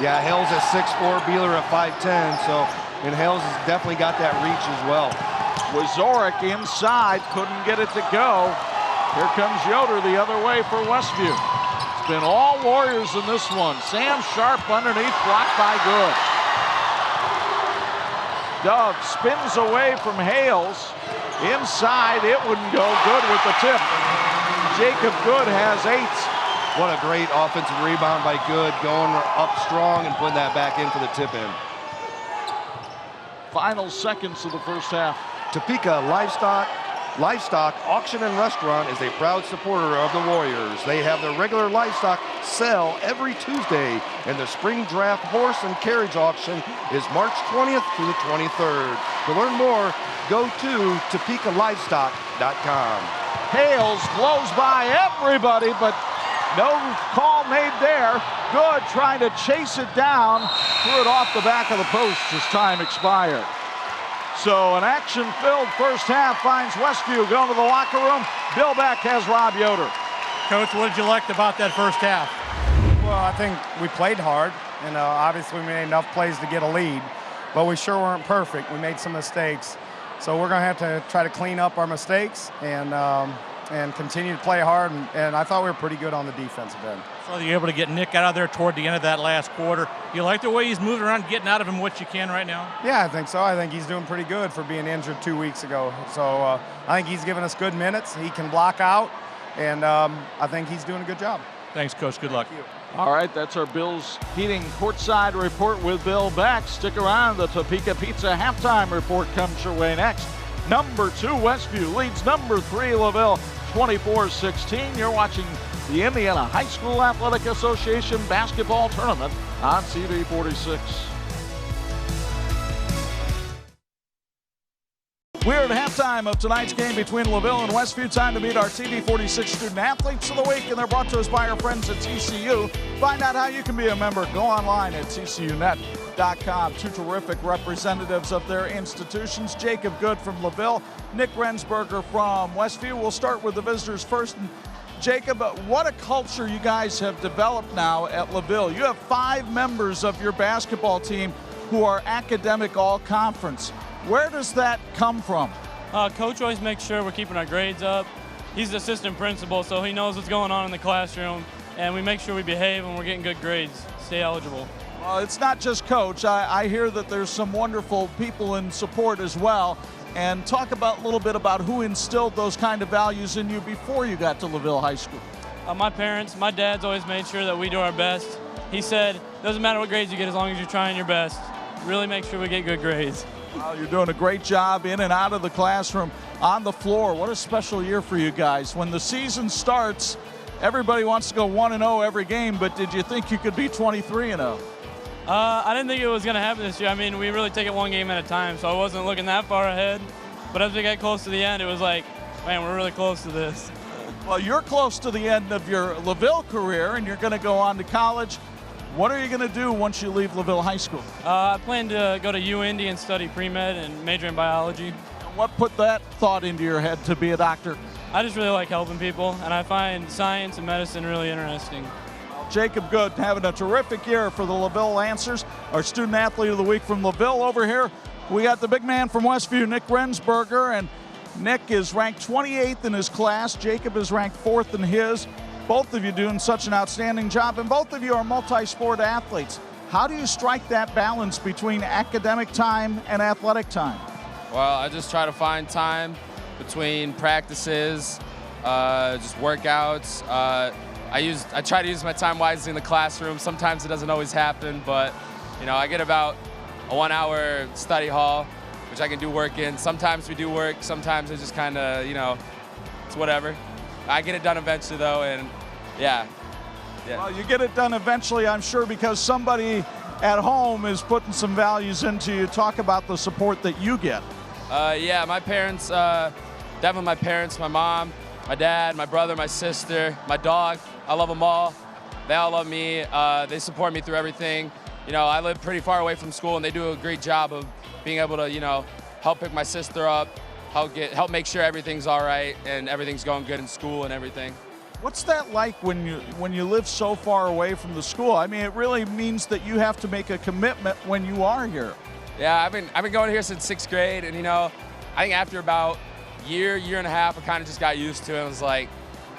Yeah, Hales at 6'4", Beeler at 5'10", so, and Hales has definitely got that reach as well. Wazorek inside, couldn't get it to go. Here comes Yoder the other way for Westview. It's been all Warriors in this one. Sam Sharp underneath, blocked by Good. Dove spins away from Hales. Inside, it wouldn't go. Good with the tip. Jacob Good has 8. What a great offensive rebound by Good, going up strong and putting that back in for the tip in. Final seconds of the first half. Topeka Livestock Auction and Restaurant is a proud supporter of the Warriors. They have their regular livestock sale every Tuesday, and the spring draft horse and carriage auction is March 20th through the 23rd. To learn more, go to TopekaLivestock.com. Hales blows by everybody, but no call made there. Good trying to chase it down. Threw it off the back of the post as time expired. So an action-filled first half finds Westview going to the locker room. Bill Beck has Rob Yoder. Coach, what did you like about that first half? Well, I think we played hard. You know, obviously we made enough plays to get a lead, but we sure weren't perfect. We made some mistakes. So we're going to have to try to clean up our mistakes and continue to play hard, and I thought we were pretty good on the defensive end. So you're able to get Nick out of there toward the end of that last quarter. You like the way he's moving around, getting out of him what you can right now? Yeah, I think so. I think he's doing pretty good for being injured 2 weeks ago. So I think he's giving us good minutes. He can block out, and I think he's doing a good job. Thanks, Coach. Good luck. Thank you. All right, that's our Bills Heating courtside report with Bill Beck. Stick around. The Topeka Pizza halftime report comes your way next. Number 2, Westview leads number 3, LaVille, 24-16. You're watching the Indiana High School Athletic Association basketball tournament on TV 46. We're at halftime of tonight's game between LaVille and Westview. Time to meet our TV 46 student athletes of the week, and they're brought to us by our friends at TCU. Find out how you can be a member. Go online at tcunet.com. 2 terrific representatives of their institutions. Jacob Good from LaVille, Nick Rensberger from Westview. We'll start with the visitors first. And Jacob, what a culture you guys have developed now at LaVille. You have 5 members of your basketball team who are academic all-conference. Where does that come from? Coach always makes sure we're keeping our grades up. He's the assistant principal, so he knows what's going on in the classroom, and we make sure we behave and we're getting good grades, stay eligible. Well, it's not just Coach. I hear that there's some wonderful people in support as well. And talk about a little bit about who instilled those kind of values in you before you got to LaVille High School. My parents, my dad's always made sure that we do our best. He said, doesn't matter what grades you get as long as you're trying your best. Really make sure we get good grades. Well, you're doing a great job in and out of the classroom, on the floor. What a special year for you guys. When the season starts, everybody wants to go 1-0 every game, but did you think you could be 23-0? I didn't think it was going to happen this year. I mean, we really take it one game at a time, so I wasn't looking that far ahead. But as we got close to the end, it was like, man, we're really close to this. Well, you're close to the end of your LaVille career, and you're going to go on to college. What are you going to do once you leave LaVille High School? I plan to go to UIndy and study pre-med and major in biology. What put that thought into your head to be a doctor? I just really like helping people, and I find science and medicine really interesting. Jacob Good having a terrific year for the LaVille Lancers. Our student athlete of the week from LaVille over here. We got the big man from Westview, Nick Rensberger, and Nick is ranked 28th in his class. Jacob is ranked 4th in his. Both of you doing such an outstanding job, and both of you are multi-sport athletes. How do you strike that balance between academic time and athletic time? Well, I just try to find time between practices, just workouts. I try to use my time wisely in the classroom. Sometimes it doesn't always happen, but I get about a 1-hour study hall, which I can do work in. Sometimes we do work. Sometimes I just kind of, It's whatever. I get it done eventually, though, and yeah. Well, you get it done eventually, I'm sure, because somebody at home is putting some values into you. Talk about the support that you get. Yeah, my parents, definitely my parents, my mom, my dad, my brother, my sister, my dog. I love them all. They all love me. They support me through everything. You know, I live pretty far away from school, and they do a great job of being able to, you know, help pick my sister up, help make sure everything's all right and everything's going good in school and everything. What's that like when you live so far away from the school? I mean, it really means that you have to make a commitment when you are here. Yeah, I've been going here since 6th grade, and you know, I think after about year and a half, I kind of just got used to it and was like,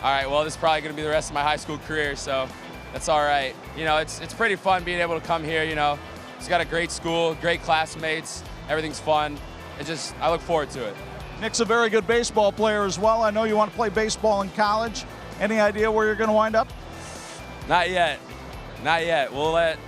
all right, well, this is probably going to be the rest of my high school career, so that's all right. You know, it's pretty fun being able to come here. You know, it's got a great school, great classmates, everything's fun. I look forward to it. Nick's a very good baseball player as well. I know you want to play baseball in college. Any idea where you're going to wind up? Not yet. Not yet. We'll let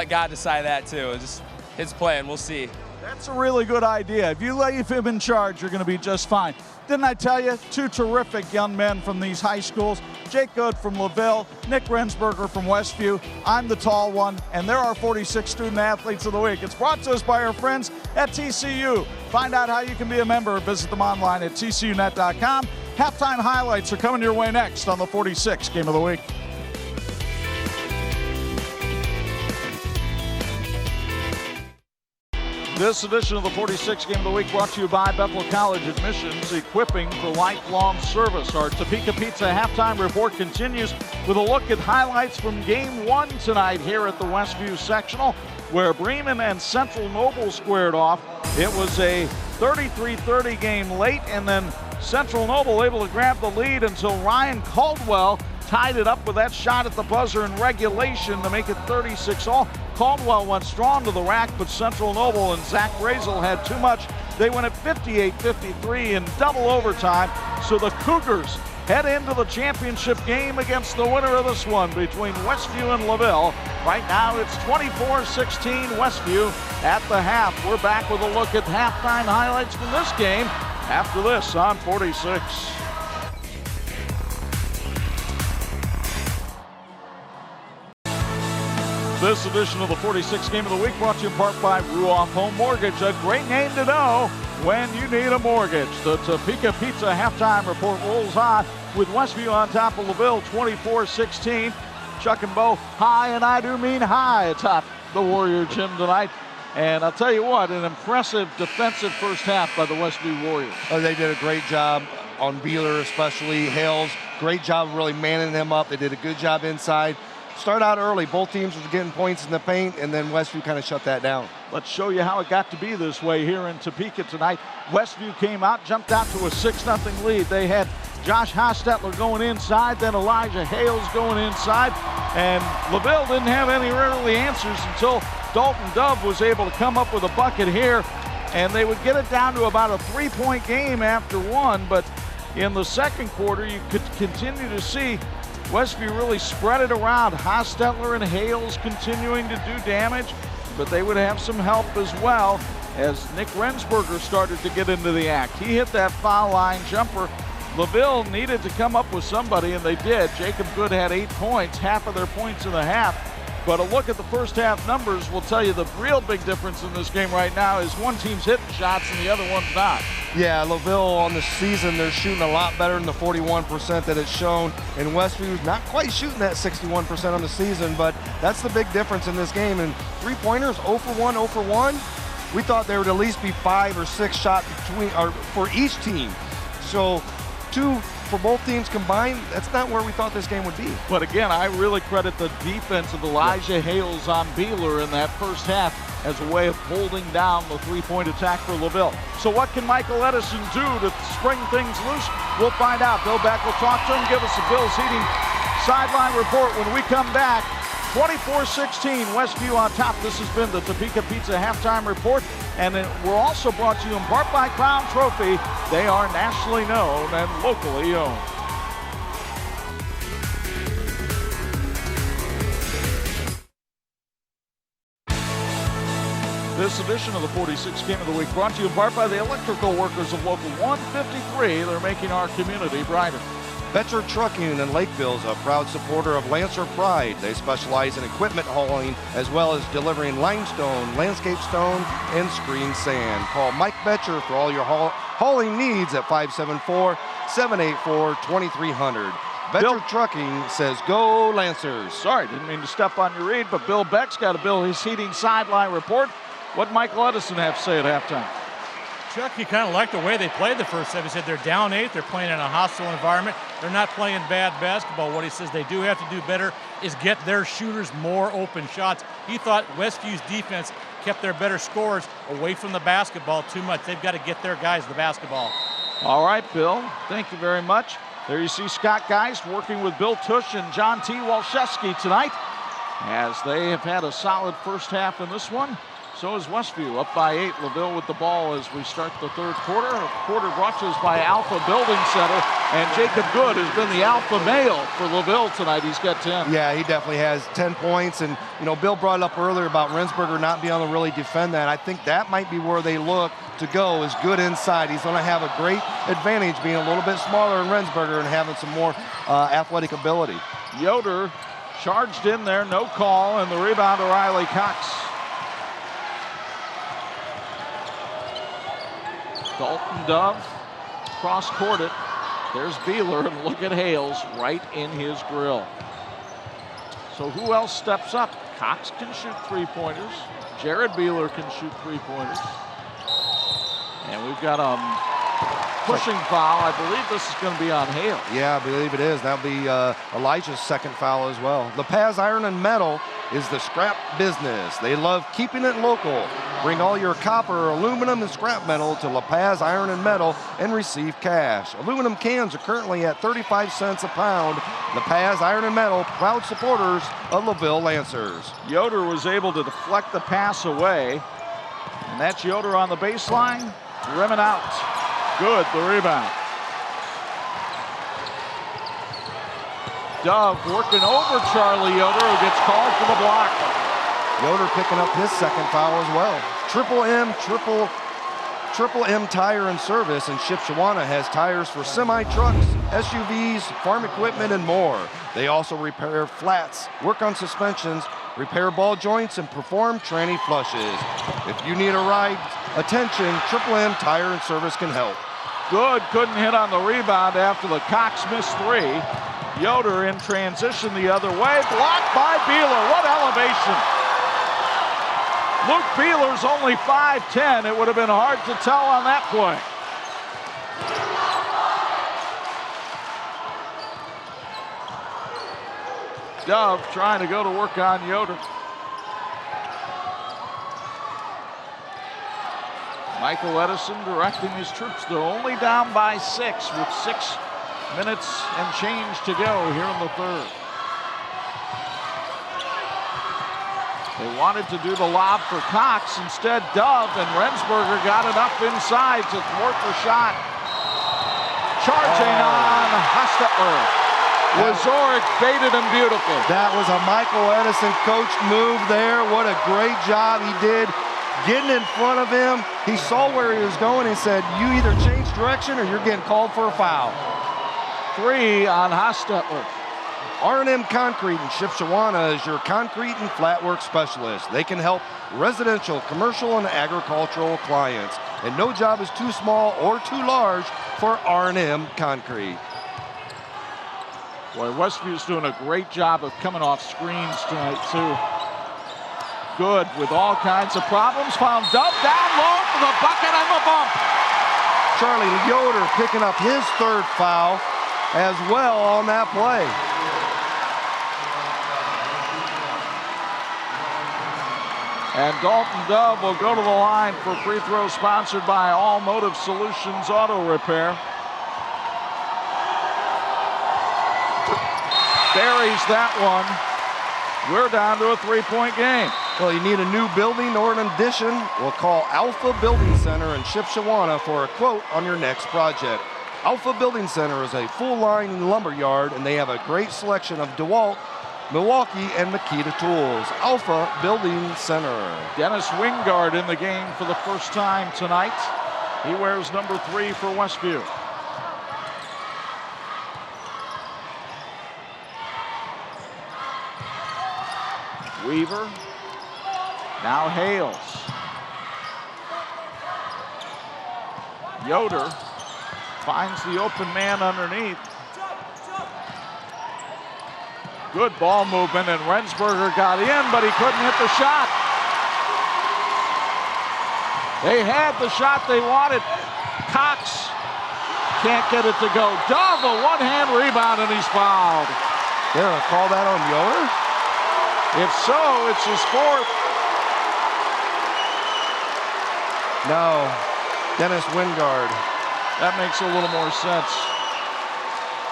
God decide that too. It's just his plan. We'll see. That's a really good idea. If you leave him in charge, you're going to be just fine. Didn't I tell you? Two terrific young men from these high schools. Jake Good from LaVille, Nick Rensberger from Westview. I'm the tall one, and there are 46 student athletes of the week. It's brought to us by our friends at TCU. Find out how you can be a member. Visit them online at tcunet.com. Halftime highlights are coming your way next on the 46 Game of the Week. This edition of the 46 Game of the Week brought to you by Bethel College Admissions, equipping for lifelong service. Our Topeka Pizza halftime report continues with a look at highlights from Game 1 tonight here at the Westview Sectional, where Bremen and Central Noble squared off. It was a 33-30 game late, and then Central Noble able to grab the lead until Ryan Caldwell tied it up with that shot at the buzzer in regulation to make it 36-all. Caldwell went strong to the rack, but Central Noble and Zach Brazel had too much. They went at 58-53 in double overtime. So the Cougars head into the championship game against the winner of this one between Westview and LaVille. Right now it's 24-16 Westview at the half. We're back with a look at halftime highlights from this game after this on 46. This edition of the 46 Game of the Week brought to you in part by Ruoff Home Mortgage, a great name to know when you need a mortgage. The Topeka Pizza halftime report rolls on with Westview on top of LaVille 24-16. Chuck and Bo high, and I do mean high, atop the Warrior Gym tonight. And I'll tell you what, an impressive defensive first half by the Westview Warriors. Oh, they did a great job on Beeler, especially Hales. Great job of really manning them up. They did a good job inside. Start out early. Both teams were getting points in the paint, and then Westview kind of shut that down. Let's show you how it got to be this way here in Topeka tonight. Westview came out, jumped out to a 6-0 lead. They had Josh Hostetler going inside, then Elijah Hales going inside, and LaVille didn't have any early answers until Dalton Dove was able to come up with a bucket here, and they would get it down to about a 3-point game after one. But in the second quarter, you could continue to see Westview really spread it around. Hostetler and Hales continuing to do damage, but they would have some help as well as Nick Rensberger started to get into the act. He hit that foul line jumper. LaVille needed to come up with somebody, and they did. Jacob Good had 8 points, half of their points in the half. But a look at the first half numbers will tell you the real big difference in this game right now is one team's hitting shots and the other one's not. Yeah, LaVille on the season, they're shooting a lot better than the 41% that it's shown. And Westview's not quite shooting that 61% on the season, but that's the big difference in this game. And three-pointers, 0 for 1, 0 for 1. We thought there would at least be 5 or 6 shots for each team. So 2 for both teams combined, that's not where we thought this game would be. But again, I really credit the defense of Elijah Hales on Beeler in that first half as a way of holding down the three-point attack for LaVille. So what can Michael Edison do to spring things loose? We'll find out. Bill Beck will talk to him, give us a Bills Heating sideline report when we come back. 24-16, Westview on top. This has been the Topeka Pizza halftime report, and we're also brought to you in part by Crown Trophy. They are nationally known and locally owned. This edition of the 46th Game of the Week brought to you in part by the electrical workers of Local 153. They're making our community brighter. Betcher Trucking in Lakeville is a proud supporter of Lancer Pride. They specialize in equipment hauling as well as delivering limestone, landscape stone, and screen sand. Call Mike Betcher for all your hauling needs at 574-784-2300. Betcher Trucking says, go Lancers. Sorry, didn't mean to step on your read, but Bill Beck's got to build his heating sideline report. What did Michael Edison have to say at halftime? Chuck, he kind of liked the way they played the first set. He said they're down 8, they're playing in a hostile environment, they're not playing bad basketball. What he says they do have to do better is get their shooters more open shots. He thought Westview's defense kept their better scorers away from the basketball too much. They've got to get their guys the basketball. All right, Bill, thank you very much. There you see Scott Geist working with Bill Tush and John T. Walszewski tonight, as they have had a solid first half in this one. So is Westview, up by 8. LaVille with the ball as we start the third quarter. A quarter brought to us by Alpha Building Center, and Jacob Good has been the alpha male for LaVille tonight. He's got 10. Yeah, he definitely has 10 points, and you know, Bill brought it up earlier about Rensberger not being able to really defend that. I think that might be where they look to go, is Good inside. He's going to have a great advantage being a little bit smaller than Rensberger and having some more athletic ability. Yoder charged in there, no call, and the rebound to Riley Cox. Dalton Dove cross-court it. There's Beeler, and look at Hales right in his grill. So who else steps up? Cox can shoot three-pointers. Jared Beeler can shoot three-pointers. And we've got a pushing foul. I believe this is going to be on Hales. Yeah, I believe it is. That'll be Elijah's second foul as well. La Paz Iron and Metal is the scrap business. They love keeping it local. Bring all your copper, aluminum, and scrap metal to La Paz Iron and Metal and receive cash. Aluminum cans are currently at 35 cents a pound. La Paz Iron and Metal, proud supporters of LaVille Lancers. Yoder was able to deflect the pass away, and that's Yoder on the baseline, rimming out. Good, the rebound. Dove working over Charlie Yoder, who gets called for the block. Yoder picking up his second foul as well. Triple M Tire and Service in Shipshewana has tires for semi-trucks, SUVs, farm equipment, and more. They also repair flats, work on suspensions, repair ball joints, and perform tranny flushes. If you need a ride, attention, Triple M Tire and Service can help. Good, couldn't hit on the rebound after the Cox missed three. Yoder in transition the other way, blocked by Beeler. What elevation! Luke Beeler's only 5'10". It would have been hard to tell on that play. Dove trying to go to work on Yoder. Michael Edison directing his troops. They're only down by 6 with 6 minutes and change to go here in the third. They wanted to do the lob for Cox. Instead, Dove and Rensberger got enough inside to thwart the shot. Charging on Hostetler. Wazorek baited him beautiful. That was a Michael Edison coached move there. What a great job he did getting in front of him. He saw where he was going and said, you either change direction or you're getting called for a foul. 3 on Hostetler. R&M Concrete in Shipshewana is your concrete and flatwork specialist. They can help residential, commercial, and agricultural clients. And no job is too small or too large for R&M Concrete. Boy, Westview's doing a great job of coming off screens tonight, too. Good with all kinds of problems. Found Dove down low for the bucket and the bump. Charlie Yoder picking up his third foul as well on that play. And Dalton Dove will go to the line for free throw sponsored by All Motive Solutions Auto Repair. Buries that one. We're down to a 3-point game. Well, you need a new building or an addition? We'll call Alpha Building Center in Shipshewana for a quote on your next project. Alpha Building Center is a full-line lumber yard, and they have a great selection of DeWalt Milwaukee and Makita Tools, Alpha Building Center. Dennis Wingard in the game for the first time tonight. He wears number 3 for Westview. Weaver, now Hales. Yoder finds the open man underneath. Good ball movement, and Rensberger got in, but he couldn't hit the shot. They had the shot they wanted. Cox can't get it to go. Dove, a one-hand rebound, and he's fouled. They're gonna call that on Yoder? If so, it's his 4th. No, Dennis Wingard. That makes a little more sense.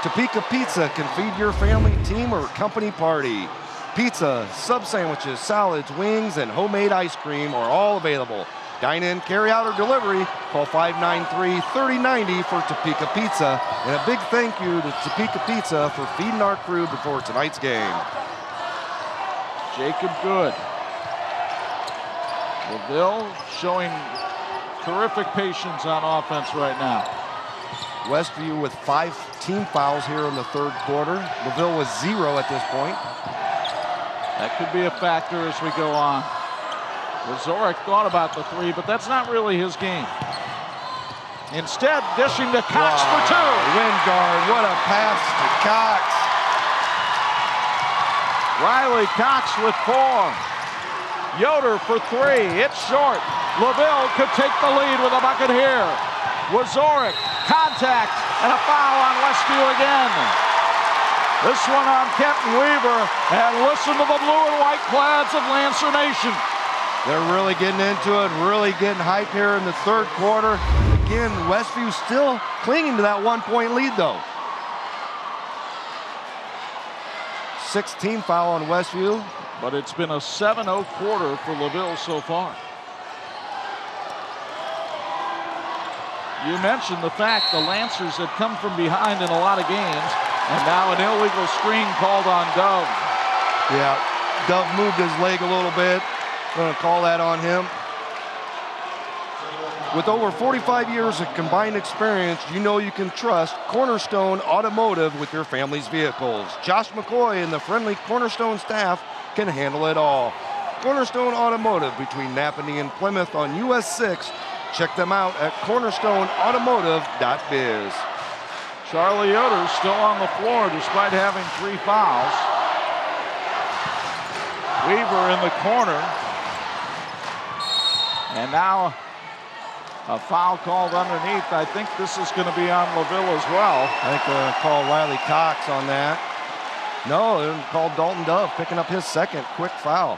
Topeka Pizza can feed your family, team, or company party. Pizza, sub sandwiches, salads, wings, and homemade ice cream are all available. Dine in, carry out, or delivery. Call 593-3090 for Topeka Pizza. And a big thank you to Topeka Pizza for feeding our crew before tonight's game. Jacob Good. LaVille showing terrific patience on offense right now. Westview with 5 team fouls here in the 3rd quarter. LaVille was 0 at this point. That could be a factor as we go on. Wazorek thought about the 3, but that's not really his game. Instead, dishing to Cox for 2. Wingard, what a pass to Cox. Riley Cox with 4. Yoder for 3. It's short. LaVille could take the lead with a bucket here. Wazorek, contact, and a foul on Westview again. This one on Kenton Weaver, and listen to the blue and white clads of Lancer Nation. They're really getting into it, really getting hype here in the 3rd quarter. Again, Westview still clinging to that 1-point lead, though. 6th team foul on Westview. But it's been a 7-0 quarter for LaVille so far. You mentioned the fact the Lancers had come from behind in a lot of games, and now an illegal screen called on Dove. Yeah, Dove moved his leg a little bit. Going to call that on him. With over 45 years of combined experience, you know you can trust Cornerstone Automotive with your family's vehicles. Josh McCoy and the friendly Cornerstone staff can handle it all. Cornerstone Automotive between Napanee and Plymouth on US 6. Check them out at cornerstoneautomotive.biz. Charlie Yoder still on the floor despite having 3 fouls. Weaver in the corner. And now a foul called underneath. I think this is going to be on LaVille as well. I think they're going to call Riley Cox on that. No, they're going to call Dalton Dove, picking up his 2nd quick foul.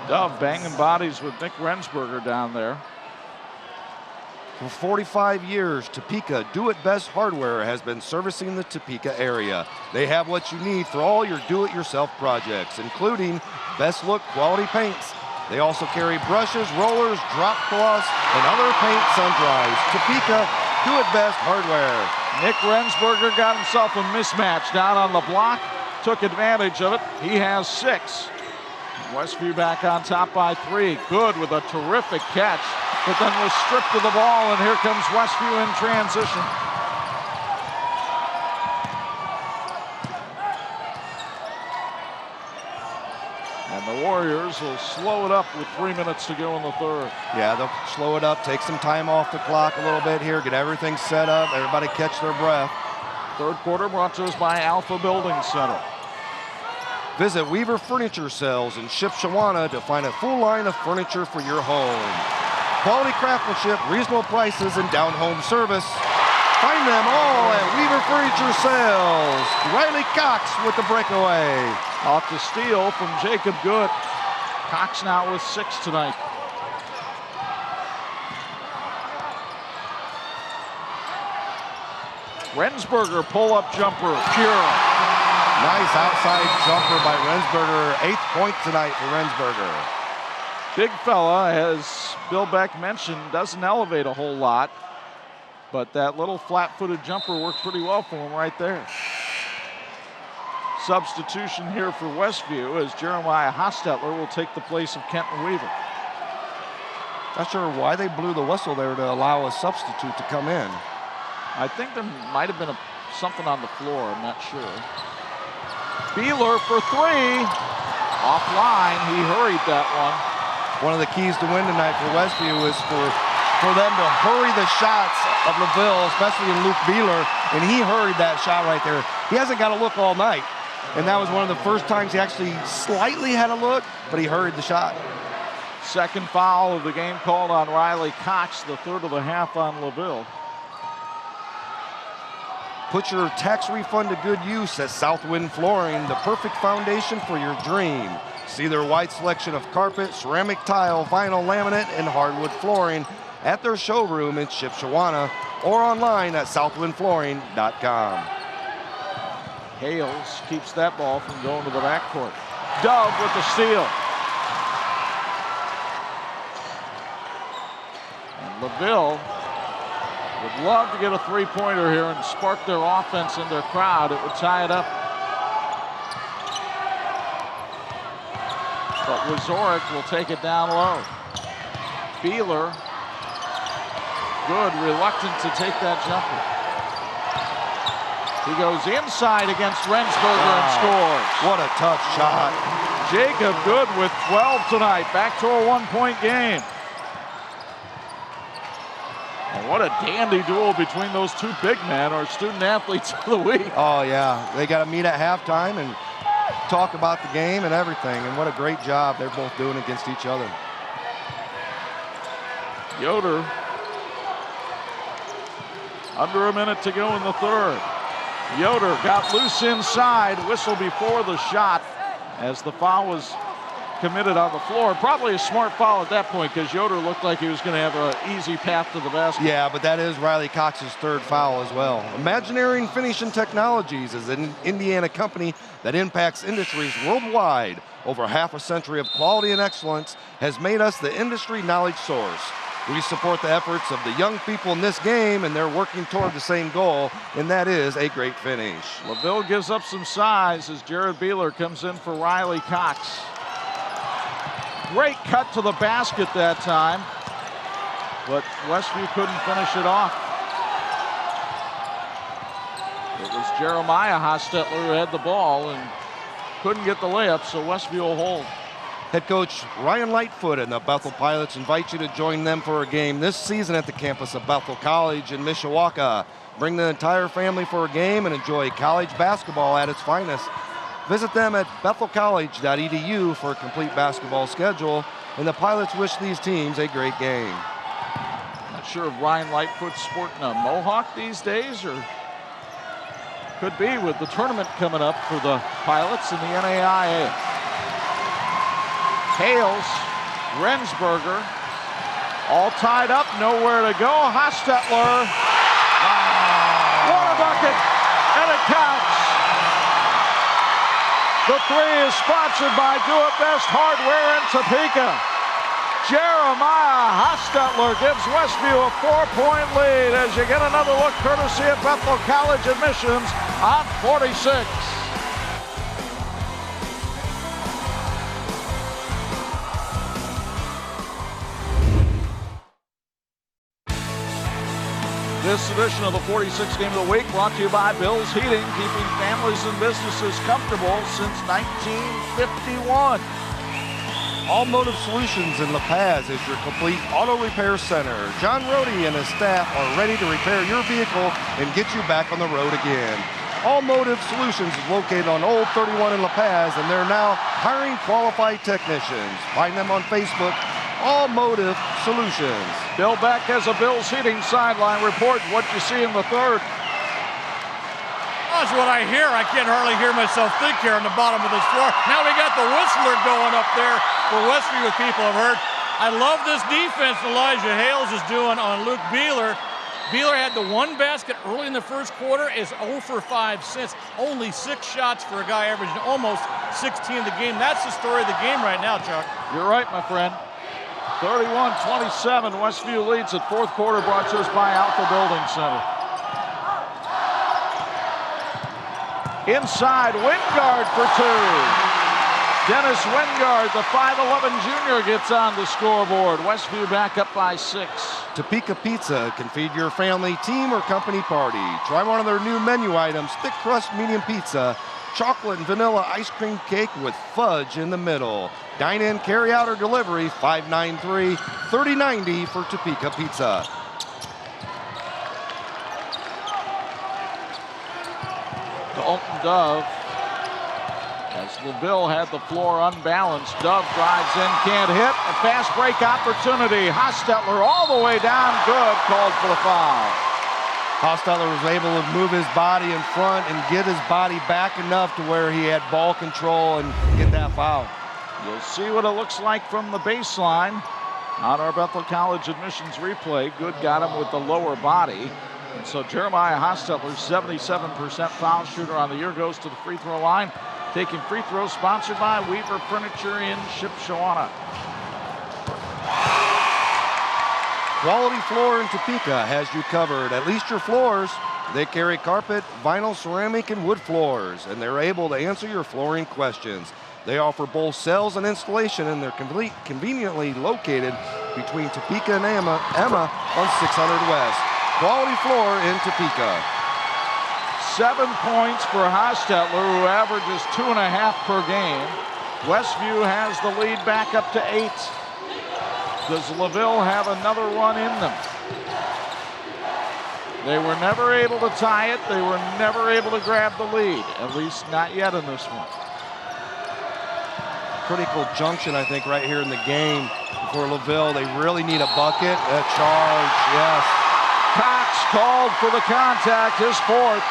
Dove banging bodies with Nick Rensberger down there. For 45 years, Topeka Do It Best Hardware has been servicing the Topeka area. They have what you need for all your do-it-yourself projects, including best look quality paints. They also carry brushes, rollers, drop cloths, and other paint sun-dries. Topeka Do It Best Hardware. Nick Rensberger got himself a mismatch down on the block, took advantage of it. He has 6. Westview back on top by 3. Good with a terrific catch, but then was stripped of the ball, and here comes Westview in transition. And the Warriors will slow it up with 3 minutes to go in the 3rd. Yeah, they'll slow it up, take some time off the clock a little bit here, get everything set up, everybody catch their breath. 3rd quarter brought to us by Alpha Building Center. Visit Weaver Furniture Sales in Shipshewana to find a full line of furniture for your home. Quality craftsmanship, reasonable prices, and down-home service. Find them all at Weaver Furniture Sales. Riley Cox with the breakaway. Off the steal from Jacob Good. Cox now with 6 tonight. Rensberger pull-up jumper, pure. Nice outside jumper by Rensberger. 8th point tonight for Rensberger. Big fella, as Bill Beck mentioned, doesn't elevate a whole lot, but that little flat-footed jumper worked pretty well for him right there. substitution here for Westview as Jeremiah Hostetler will take the place of Kenton Weaver. Not sure why they blew the whistle there to allow a substitute to come in. I think there might have been something on the floor, I'm not sure. Beeler for three. Offline, he hurried that one. One of the keys to win tonight for Westview is for them to hurry the shots of LaVille, especially in Luke Beeler, and he hurried that shot right there. He hasn't got a look all night, and that was one of the first times he actually slightly had a look, but he hurried the shot. Second foul of the game called on Riley Cox, the third of the half on LaVille. Put your tax refund to good use at Southwind Flooring, the perfect foundation for your dream. See their wide selection of carpet, ceramic tile, vinyl laminate, and hardwood flooring at their showroom in Shipshewana or online at southwindflooring.com. Hales keeps that ball from going to the backcourt. Dove with the steal. And LaVille would love to get a three-pointer here and spark their offense in their crowd. It would tie it up. But Wazorek will take it down low. Beeler, good, reluctant to take that jumper. He goes inside against Rensberger and scores. What a tough shot. Jacob Good with 12 tonight, back to a one-point game. And what a dandy duel between those two big men, our student athletes of the week. Oh yeah, they got to meet at halftime and talk about the game and everything, and what a great job they're both doing against each other. Yoder, under a minute to go in the third. Yoder got loose inside, whistle before the shot as the foul was committed on the floor. Probably a smart foul at that point because Yoder looked like he was going to have an easy path to the basket. Yeah, but that is Riley Cox's third foul as well. Imagineering Finishing Technologies is an Indiana company that impacts industries worldwide. Over half a century of quality and excellence has made us the industry knowledge source. We support the efforts of the young people in this game, and they're working toward the same goal, and that is a great finish. LaVille gives up some size as Jared Beeler comes in for Riley Cox. Great cut to the basket that time, but Westview couldn't finish it off. It was Jeremiah Hostetler who had the ball and couldn't get the layup, so Westview will hold. Head coach Ryan Lightfoot and the Bethel Pilots invite you to join them for a game this season at the campus of Bethel College in Mishawaka. Bring the entire family for a game and enjoy college basketball at its finest. Visit them at bethelcollege.edu for a complete basketball schedule, and the Pilots wish these teams a great game. Not sure if Ryan Lightfoot's sporting a mohawk these days, or could be with the tournament coming up for the Pilots in the NAIA. Hales, Rensberger, all tied up, nowhere to go. Hostetler, what a bucket, and it counts. The three is sponsored by Do It Best Hardware in Topeka. Jeremiah Hostetler gives Westview a 4-point lead as you get another look courtesy of Bethel College admissions on 46. This edition of the 46 Game of the Week brought to you by Bill's Heating, keeping families and businesses comfortable since 1951. All Motive Solutions in La Paz is your complete auto repair center. John Rohde and his staff are ready to repair your vehicle and get you back on the road again. All Motive Solutions is located on Old 31 in La Paz, and they're now hiring qualified technicians. Find them on Facebook, All Motive Solutions. Bill Beck has a Bill's Heating sideline report. What you see in the third? That's what I hear. I can't hardly hear myself think here on the bottom of this floor. Now we got the whistler going up there for Westview, as people have heard. I love this defense Elijah Hales is doing on Luke Beeler. Beeler had the one basket early in the first quarter, is 0 for 5 since. Only 6 shots for a guy averaging almost 16 a game. That's the story of the game right now, Chuck. You're right, my friend. 31-27, Westview leads at fourth quarter, brought to us by Alpha Building Center. Inside, Wingard for 2. Dennis Wingard, the 5'11 junior, gets on the scoreboard. Westview back up by 6. Topeka Pizza can feed your family, team, or company party. Try one of their new menu items, thick crust medium pizza, chocolate and vanilla ice cream cake with fudge in the middle. Dine in, carry out, or delivery, 593-3090 for Topeka Pizza. Dalton Dove, as LaVille had the floor unbalanced. Dove drives in, can't hit. A fast break opportunity. Hostetler all the way down, good, called for the foul. Hostetler was able to move his body in front and get his body back enough to where he had ball control and get that foul. You'll see what it looks like from the baseline on our Bethel College admissions replay. Good got him with the lower body. And so Jeremiah Hostetler, 77% foul shooter on the year, goes to the free throw line. Taking free throws, sponsored by Weaver Furniture in Shipshawana. Quality Floor in Topeka has you covered. At least your floors. They carry carpet, vinyl, ceramic, and wood floors, and they're able to answer your flooring questions. They offer both sales and installation, and they're conveniently located between Topeka and Emma on 600 West. Quality Floor in Topeka. 7 points for Hostetler, who averages 2.5 per game. Westview has the lead back up to 8. Does LaVille have another run in them? They were never able to tie it. They were never able to grab the lead, at least not yet in this one. Critical junction, I think, right here in the game for LaVille. They really need a bucket, a charge, yes. Cox called for the contact, his 4th.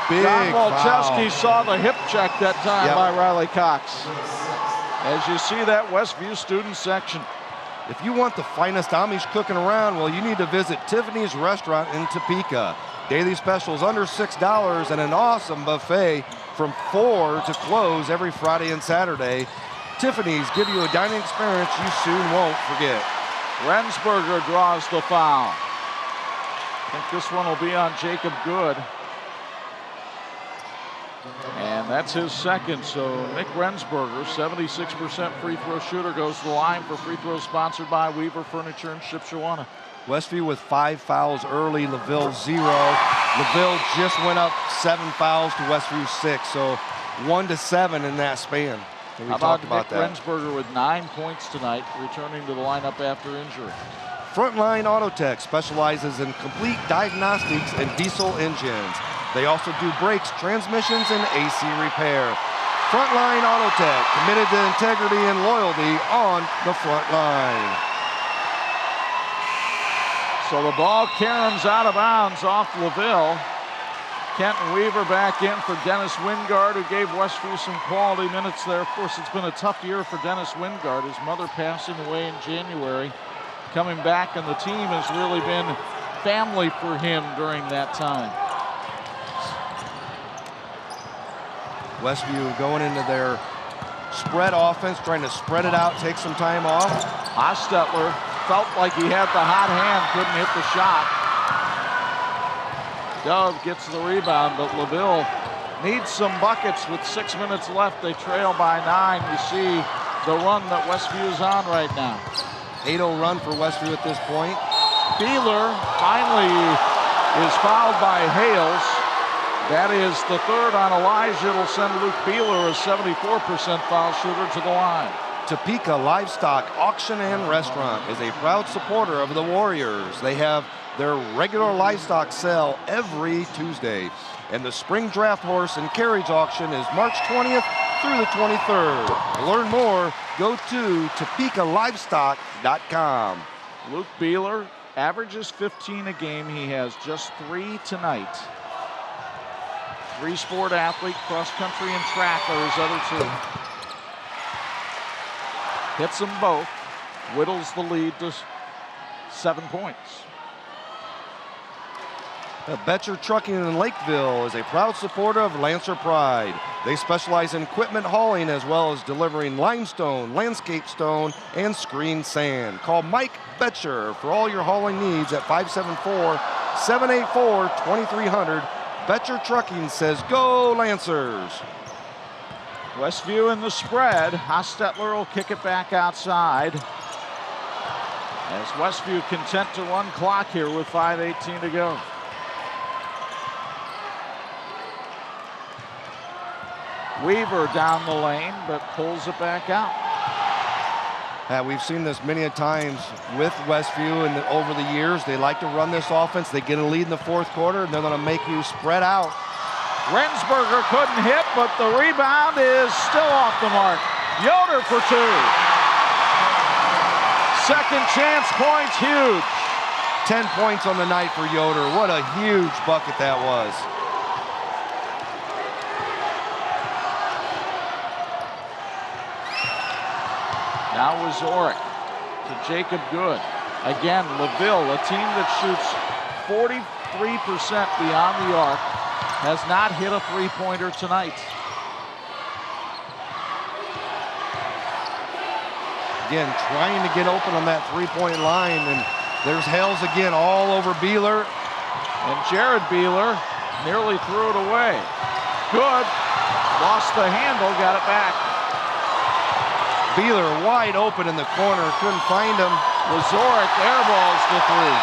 Big John Walczewski foul. saw the hip check that time by Riley Cox. As you see that Westview student section. If you want the finest Amish cooking around, well, you need to visit Tiffany's Restaurant in Topeka. Daily specials under $6 and an awesome buffet from 4 to close every Friday and Saturday. Tiffany's give you a dining experience you soon won't forget. Rensberger draws the foul. I think this one will be on Jacob Good. And that's his 2nd, so Nick Rensberger, 76% free throw shooter, goes to the line for free throws sponsored by Weaver Furniture in Shipshawana. Westview with 5 fouls early, LaVille 0. LaVille just went up 7 fouls to Westview 6, so 1 to 7 in that span. So we talked about Nick that. Rensberger with 9 points tonight, returning to the lineup after injury. Frontline Auto Tech specializes in complete diagnostics and diesel engines. They also do brakes, transmissions, and AC repair. Frontline Auto Tech, committed to integrity and loyalty on the front line. So the ball caroms out of bounds off LaVille. Kenton Weaver back in for Dennis Wingard, who gave Westview some quality minutes there. Of course, it's been a tough year for Dennis Wingard, his mother passing away in January. Coming back, and the team has really been family for him during that time. Westview going into their spread offense, trying to spread it out, take some time off. Hostetler felt like he had the hot hand, couldn't hit the shot. Dove gets the rebound, but LaVille needs some buckets with 6 minutes left. They trail by 9. You see the run that Westview is on right now. 8-0 run for Westview at this point. Beeler finally is fouled by Hales. That is the 3rd on Elijah. It'll send Luke Beeler, a 74% foul shooter, to the line. Topeka Livestock Auction and Restaurant is a proud supporter of the Warriors. They have their regular livestock sale every Tuesday. And the spring draft horse and carriage auction is March 20th through the 23rd. To learn more, go to topekalivestock.com. Luke Beeler averages 15 a game. He has just 3 tonight. 3-sport athlete, cross country and track are his other 2. Hits them both, whittles the lead to 7 points. Betcher Trucking in Lakeville is a proud supporter of Lancer Pride. They specialize in equipment hauling as well as delivering limestone, landscape stone, and screen sand. Call Mike Betcher for all your hauling needs at 574-784-2300. Fetcher Trucking says, go Lancers. Westview in the spread. Hostetler will kick it back outside. As Westview content to run clock here with 5:18 to go. Weaver down the lane, but pulls it back out. We've seen this many a times with Westview and over the years. They like to run this offense. They get a lead in the fourth quarter, and they're going to make you spread out. Rensberger couldn't hit, but the rebound is still off the mark. Yoder for two. Second chance points, huge. 10 points on the night for Yoder. What a huge bucket that was. Now Wazorek to Jacob Good. Again, LaVille, a team that shoots 43% beyond the arc, has not hit a three-pointer tonight. Again, trying to get open on that three-point line, and there's Hales again all over Beeler. And Jared Beeler nearly threw it away. Good, lost the handle, got it back. Beeler wide open in the corner, couldn't find him. Wazorek airballs the three.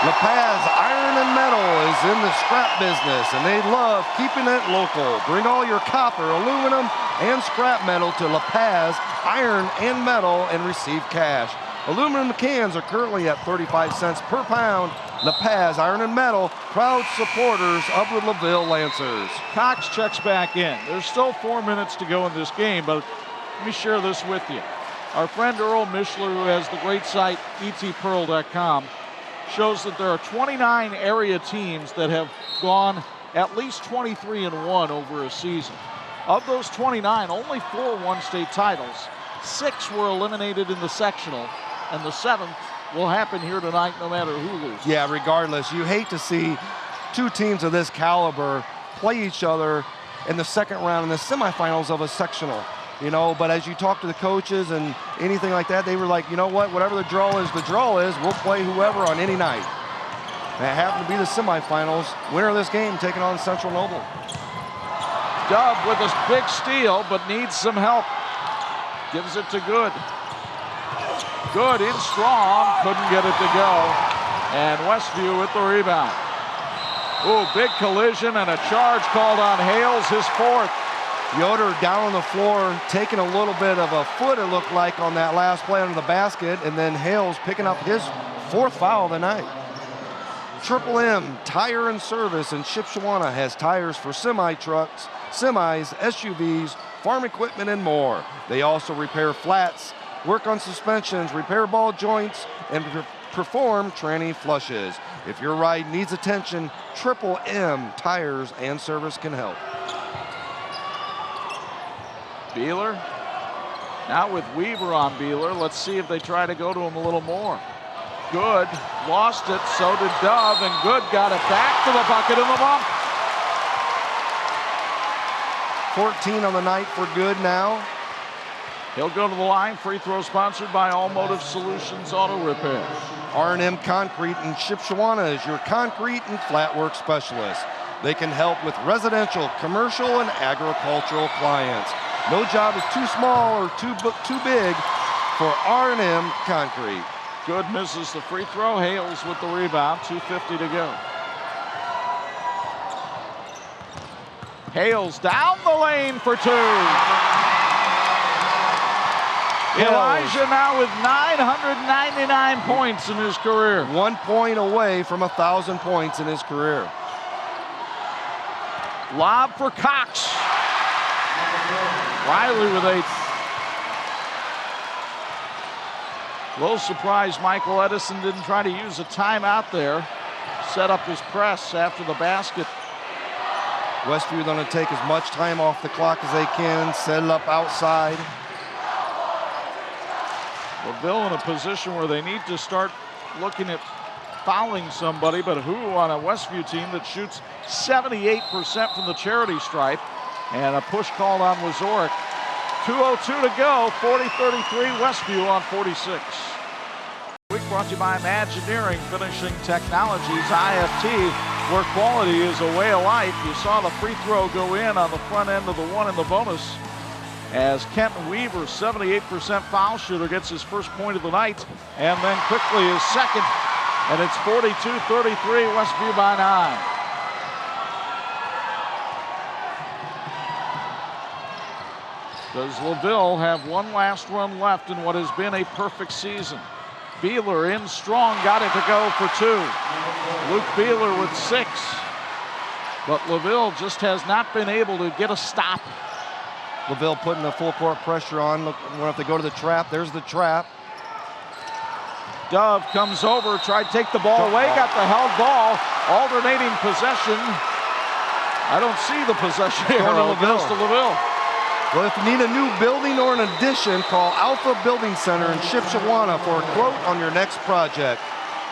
La Paz Iron and Metal is in the scrap business, and they love keeping it local. Bring all your copper, aluminum, and scrap metal to La Paz Iron and Metal and receive cash. Aluminum cans are currently at 35 cents per pound. La Paz Iron and Metal, proud supporters of the LaVille Lancers. Cox checks back in. There's still 4 minutes to go in this game, but let me share this with you. Our friend Earl Mishler, who has the great site etpearl.com, shows that there are 29 area teams that have gone at least 23-1 over a season. Of those 29, only 4 won state titles. 6 were eliminated in the sectional, and the 7th will happen here tonight no matter who loses. Yeah, regardless. You hate to see 2 teams of this caliber play each other in the second round in the semifinals of a sectional. You know, but as you talk to the coaches and anything like that, they were like, you know what, whatever the draw is, we'll play whoever on any night. And it happened to be the semifinals. Winner of this game taking on Central Noble. Dub with a big steal, but needs some help. Gives it to Good. Good in strong, couldn't get it to go. And Westview with the rebound. Ooh, big collision and a charge called on Hales, his 4th. Yoder down on the floor, taking a little bit of a foot, it looked like, on that last play under the basket, and then Hales picking up his 4th foul of the night. Triple M Tire and Service in Shipshewana has tires for semi-trucks, semis, SUVs, farm equipment, and more. They also repair flats, work on suspensions, repair ball joints, and perform tranny flushes. If your ride needs attention, Triple M Tires and Service can help. Beeler, now with Weaver on Beeler. Let's see if they try to go to him a little more. Good, lost it, so did Dove, and Good got it back to the bucket in the bump. 14 on the night for Good now. He'll go to the line. Free throw sponsored by All Motive Solutions Auto Repair. R&M Concrete in Shipshewana is your concrete and flat work specialist. They can help with residential, commercial, and agricultural clients. No job is too small or too big for R&M Concrete. Good misses the free throw. Hales with the rebound. 2:50 to go. Hales down the lane for 2. Elijah now with 999 points in his career. 1 point away from 1,000 points in his career. Lob for Cox. Riley with 8. A little surprised Michael Edison didn't try to use a timeout there. Set up his press after the basket. Westview going to take as much time off the clock as they can, set it up outside. LaVille in a position where they need to start looking at fouling somebody, but who on a Westview team that shoots 78% from the charity stripe, and a push called on Wazorek. 2:02 to go, 40-33 Westview on 46. Week brought to you by Imagineering Finishing Technologies, IFT, where quality is a way of life. You saw the free throw go in on the front end of the one in the bonus as Kenton Weaver, 78% foul shooter, gets his first point of the night, and then quickly his second, and it's 42-33, Westview by 9. Does LaVille have one last run left in what has been a perfect season? Beeler in strong, got it to go for 2. Luke Beeler with 6. But LaVille just has not been able to get a stop. LaVille putting the full court pressure on. Look, if they go to the trap, there's the trap. Dove comes over, tried to take the ball away, got the held ball. Alternating possession. I don't see the possession here. Goes to LaVille. Well, if you need a new building or an addition, call Alpha Building Center in Shipshewana for a quote on your next project.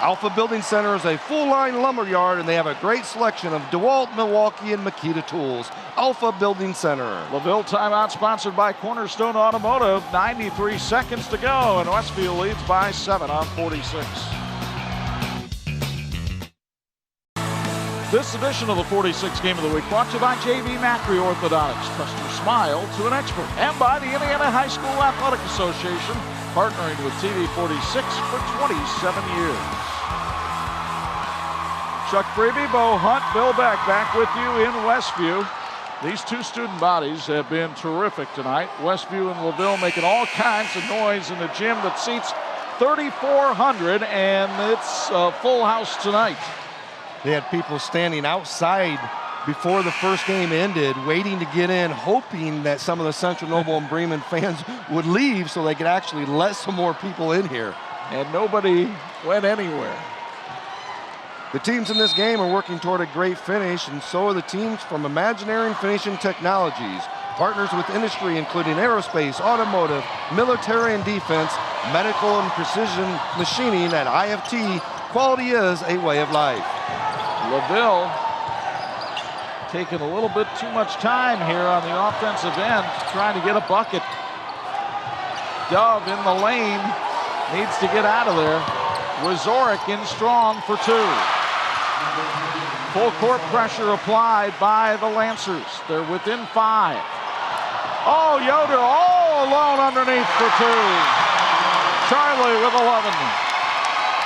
Alpha Building Center is a full-line lumber yard, and they have a great selection of DeWalt, Milwaukee, and Makita tools. Alpha Building Center. LaVille timeout sponsored by Cornerstone Automotive. 93 seconds to go, and Westview leads by 7 on 46. This edition of the 46 Game of the Week brought to you by J.V. Macri Orthodontics. Trust your smile to an expert. And by the Indiana High School Athletic Association, partnering with TV 46 for 27 years. Chuck Freeby, Bo Hunt, Bill Beck back with you in Westview. These two student bodies have been terrific tonight. Westview and LaVille making all kinds of noise in the gym that seats 3,400, and it's a full house tonight. They had people standing outside before the first game ended, waiting to get in, hoping that some of the Central Noble and Bremen fans would leave so they could actually let some more people in here. And nobody went anywhere. The teams in this game are working toward a great finish, and so are the teams from Imaginary Finishing Technologies. Partners with industry including aerospace, automotive, military and defense, medical and precision machining at IFT. Quality is a way of life. LaVille taking a little bit too much time here on the offensive end, trying to get a bucket. Dove in the lane, needs to get out of there. Wazorek in strong for 2. Full court pressure applied by the Lancers. They're within 5. Oh, Yoder all alone underneath for 2. Charlie with 11.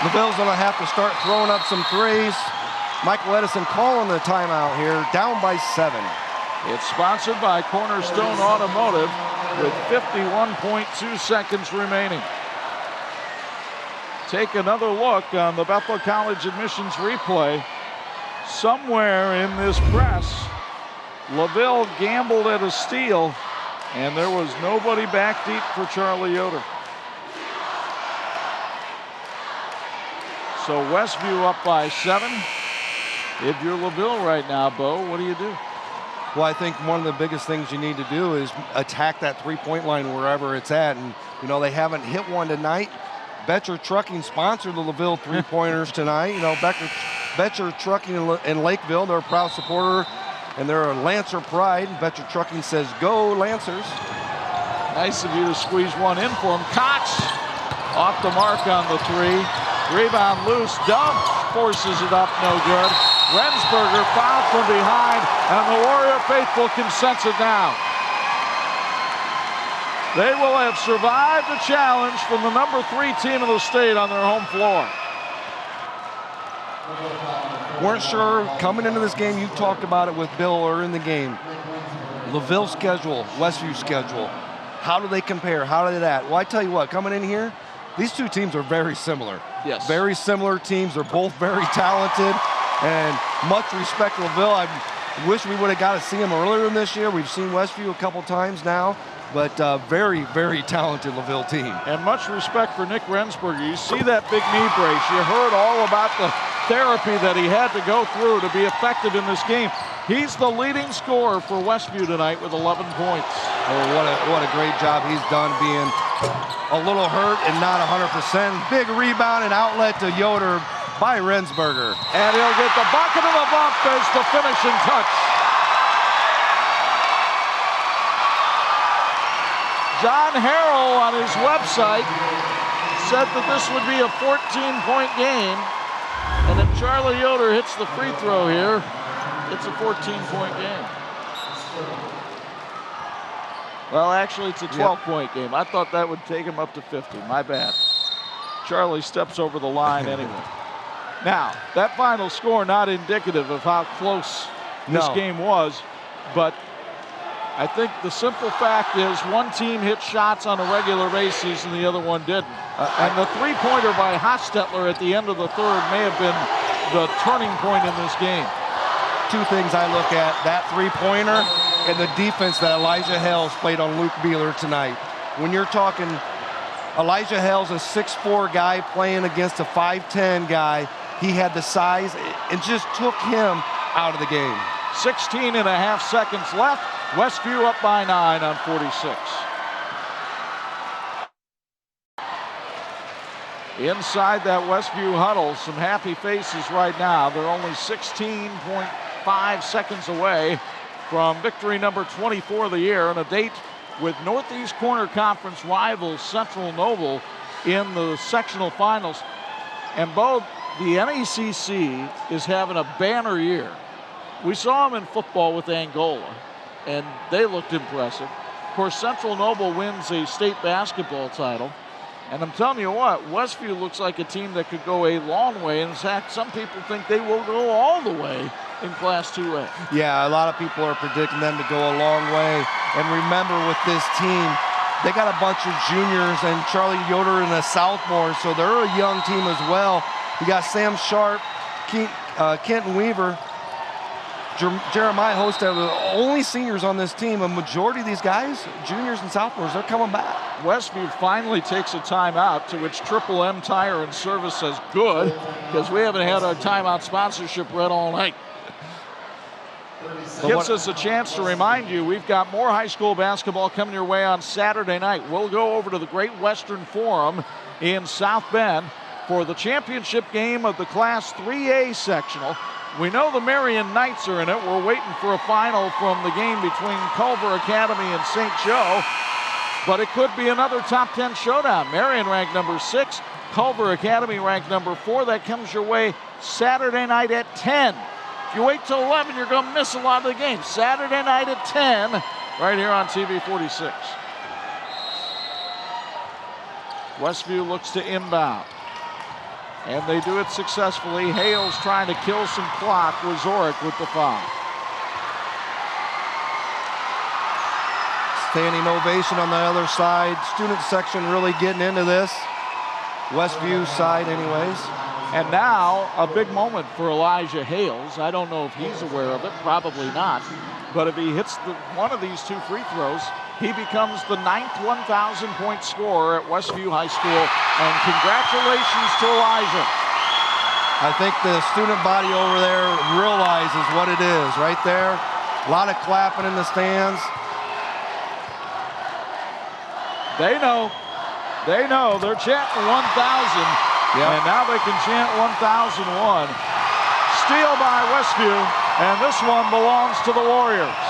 LaVille's gonna have to start throwing up some threes. Michael Edison calling the timeout here, down by 7. It's sponsored by Cornerstone Automotive with 51.2 seconds remaining. Take another look on the Bethel College admissions replay. Somewhere in this press, LaVille gambled at a steal, and there was nobody back deep for Charlie Yoder. So Westview up by 7. If you're LaVille right now, Bo, what do you do? Well, I think one of the biggest things you need to do is attack that three-point line wherever it's at. And, you know, they haven't hit one tonight. Betcher Trucking sponsored the LaVille three-pointers tonight. You know, Betcher Trucking in Lakeville, they're a proud supporter, and they're a Lancer pride. Betcher Trucking says, go Lancers. Nice of you to squeeze one in for him. Cox off the mark on the 3. Rebound loose. Dove forces it up, no good. Rensberger fouled from behind, and the Warrior faithful can sense it now. They will have survived a challenge from the number 3 team in the state on their home floor. Weren't sure coming into this game, you talked about it with Bill earlier in the game. LaVille schedule, Westview schedule. How do they compare? How do they that? Well, I tell you what, coming in here, these two teams are very similar. Yes. Very similar teams. They're both very talented, and much respect to LaVille. I wish we would have got to see them earlier in this year. We've seen Westview a couple times now, but very, very talented LaVille team. And much respect for Nick Rensberger. You see that big knee brace. You heard all about the therapy that he had to go through to be effective in this game. He's the leading scorer for Westview tonight with 11 points. Oh, what a great job he's done being a little hurt and not 100%. Big rebound and outlet to Yoder by Rensberger. And he'll get the bucket of the bump as the finishing touch. John Harrell on his website said that this would be a 14-point game. And if Charlie Yoder hits the free throw here, it's a 14-point game. Well, actually, it's a 12-point game. I thought that would take him up to 50. My bad. Charlie steps over the line anyway. Now, that final score not indicative of how close this game was, but I think the simple fact is one team hit shots on a regular basis and the other one didn't. And the three-pointer by Hostetler at the end of the third may have been the turning point in this game. Two things I look at, that three-pointer and the defense that Elijah Hales played on Luke Beeler tonight. When you're talking, Elijah Hales, a 6'4" guy playing against a 5'10" guy, he had the size and just took him out of the game. 16 and a half seconds left. Westview up by 9 on 46. Inside that Westview huddle, some happy faces right now. They're only 16.5 seconds away from victory number 24 of the year and a date with Northeast Corner Conference rivals Central Noble in the sectional finals. And both the NECC is having a banner year. We saw them in football with Angola, and they looked impressive. Of course, Central Noble wins a state basketball title. And I'm telling you what, Westview looks like a team that could go a long way. In fact, some people think they will go all the way in Class 2A. Yeah, a lot of people are predicting them to go a long way. And remember, with this team, they got a bunch of juniors and Charlie Yoder and a sophomore, so they're a young team as well. You got Sam Sharp, Kenton Weaver, Jeremiah Hostetler, the only seniors on this team. A majority of these guys, juniors and sophomores, they're coming back. Westview finally takes a timeout, to which Triple M Tire and Service says good, because we haven't had our timeout sponsorship read all night. Gives us a chance to remind you we've got more high school basketball coming your way on Saturday night. We'll go over to the Great Western Forum in South Bend for the championship game of the Class 3A sectional. We know the Marion Knights are in it. We're waiting for a final from the game between Culver Academy and St. Joe, but it could be another top 10 showdown. Marion ranked number 6, Culver Academy ranked number 4. That comes your way Saturday night at 10. If you wait till 11, you're going to miss a lot of the game. Saturday night at 10, right here on TV 46. Westview looks to inbound, and they do it successfully. Hales trying to kill some clock with Zoric with the foul. Standing ovation on the other side. Student section really getting into this. Westview side anyways. And now a big moment for Elijah Hales. I don't know if he's aware of it, probably not. But if he hits one of these two free throws, he becomes the 9th 1,000-point scorer at Westview High School. And congratulations to Elijah. I think the student body over there realizes what it is right there. A lot of clapping in the stands. They know. They know. They're chanting 1,000. Yep. And now they can chant 1001. Steal by Westview, and this one belongs to the Warriors.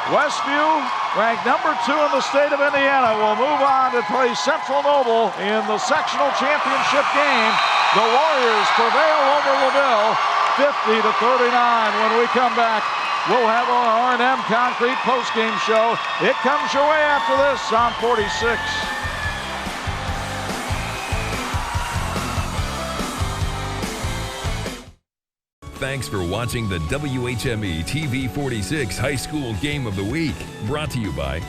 Westview, ranked number 2 in the state of Indiana, will move on to play Central Noble in the sectional championship game. The Warriors prevail over LaVille, 50-39. When we come back, we'll have our R&M Concrete postgame show. It comes your way after this on 46. Thanks for watching the WHME TV 46 High School Game of the Week, brought to you by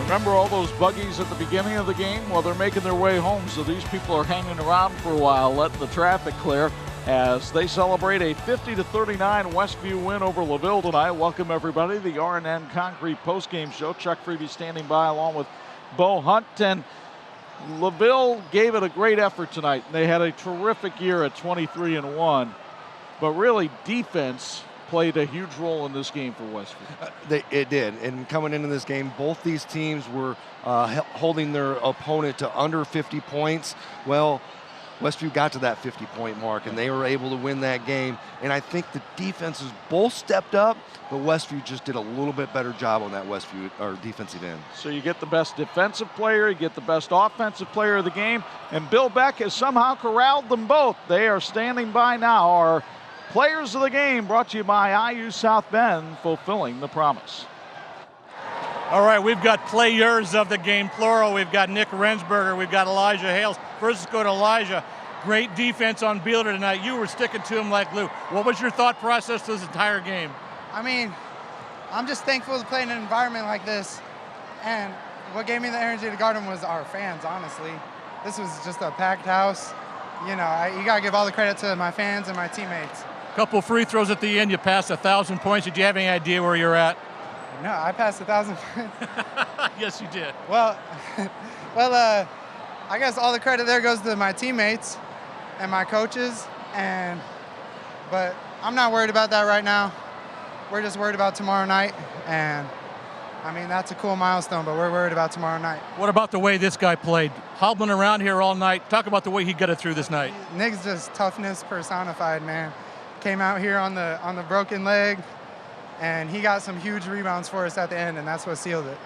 Remember all those buggies at the beginning of the game? Well, they're making their way home, so these people are hanging around for a while, letting the traffic clear as they celebrate a 50-39 Westview win over LaVille tonight. Welcome, everybody, the R&M Concrete postgame show. Chuck Freeby standing by along with Bo Hunt. And LaVille gave it a great effort tonight. They had a terrific year at 23-1. But really, defense played a huge role in this game for Westview. It did. And coming into this game, both these teams were holding their opponent to under 50 points. Well, Westview got to that 50-point mark, and they were able to win that game. And I think the defenses both stepped up, but Westview just did a little bit better job on that Westview or defensive end. So you get the best defensive player, you get the best offensive player of the game, and Bill Beck has somehow corralled them both. They are standing by now. Our players of the game brought to you by IU South Bend, fulfilling the promise. All right, we've got players of the game, plural. We've got Nick Rensberger. We've got Elijah Hales. First, let's go to Elijah. Great defense on Beeler tonight. You were sticking to him like glue. What was your thought process this entire game? I mean, I'm just thankful to play in an environment like this. And what gave me the energy to guard him was our fans, honestly. This was just a packed house. You know, you got to give all the credit to my fans and my teammates. Couple free throws at the end. You passed 1,000 points. Did you have any idea where you're at? No, I passed 1,000 points. Yes, you did. Well, I guess all the credit there goes to my teammates and my coaches. But I'm not worried about that right now. We're just worried about tomorrow night. And, I mean, that's a cool milestone, but we're worried about tomorrow night. What about the way this guy played? Hobbling around here all night. Talk about the way he got it through this night. Nick's just toughness personified, man. Came out here on the broken leg, and he got some huge rebounds for us at the end, and that's what sealed it.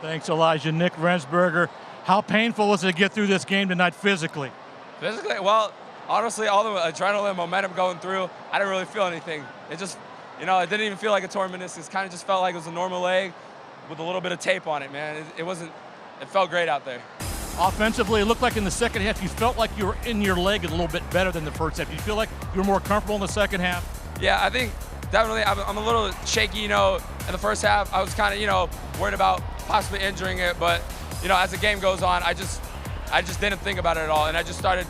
Thanks, Elijah. Nick Rensberger, how painful was it to get through this game tonight physically? Physically, well, honestly, all the adrenaline, momentum going through, I didn't really feel anything. It just, it didn't even feel like a torn meniscus. Kind of just felt like it was a normal leg with a little bit of tape on it, man. It felt great out there. Offensively, it looked like in the second half you felt like you were in your leg a little bit better than the first half. Do you feel like you were more comfortable in the second half? Yeah, I think definitely I'm a little shaky, in the first half. I was kind of, worried about possibly injuring it, but, as the game goes on, I just didn't think about it at all, and I just started,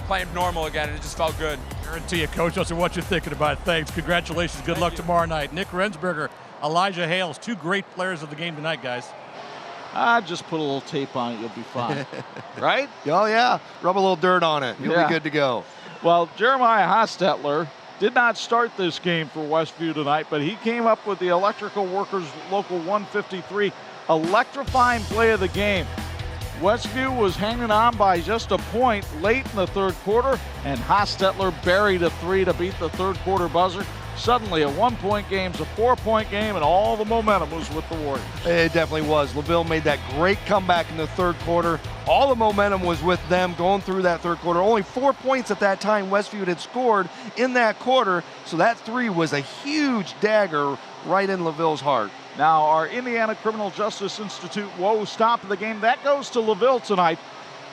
playing normal again, and it just felt good. Guarantee you, Coach, that's what you're thinking about. Thanks. Congratulations. Good luck tomorrow night. Nick Rensberger, Elijah Hales, two great players of the game tonight, guys. Just put a little tape on it, you'll be fine. Right? Oh, yeah. Rub a little dirt on it. You'll be good to go. Well, Jeremiah Hostetler did not start this game for Westview tonight, but he came up with the Electrical Workers Local 153 electrifying play of the game. Westview was hanging on by just a point late in the third quarter, and Hostetler buried a three to beat the third quarter buzzer. Suddenly, a one-point game's a four-point game, and all the momentum was with the Warriors. It definitely was. LaVille made that great comeback in the third quarter. All the momentum was with them going through that third quarter. Only 4 points at that time Westview had scored in that quarter, so that three was a huge dagger right in LaVille's heart. Now, our Indiana Criminal Justice Institute whoa stop of the game, that goes to LaVille tonight.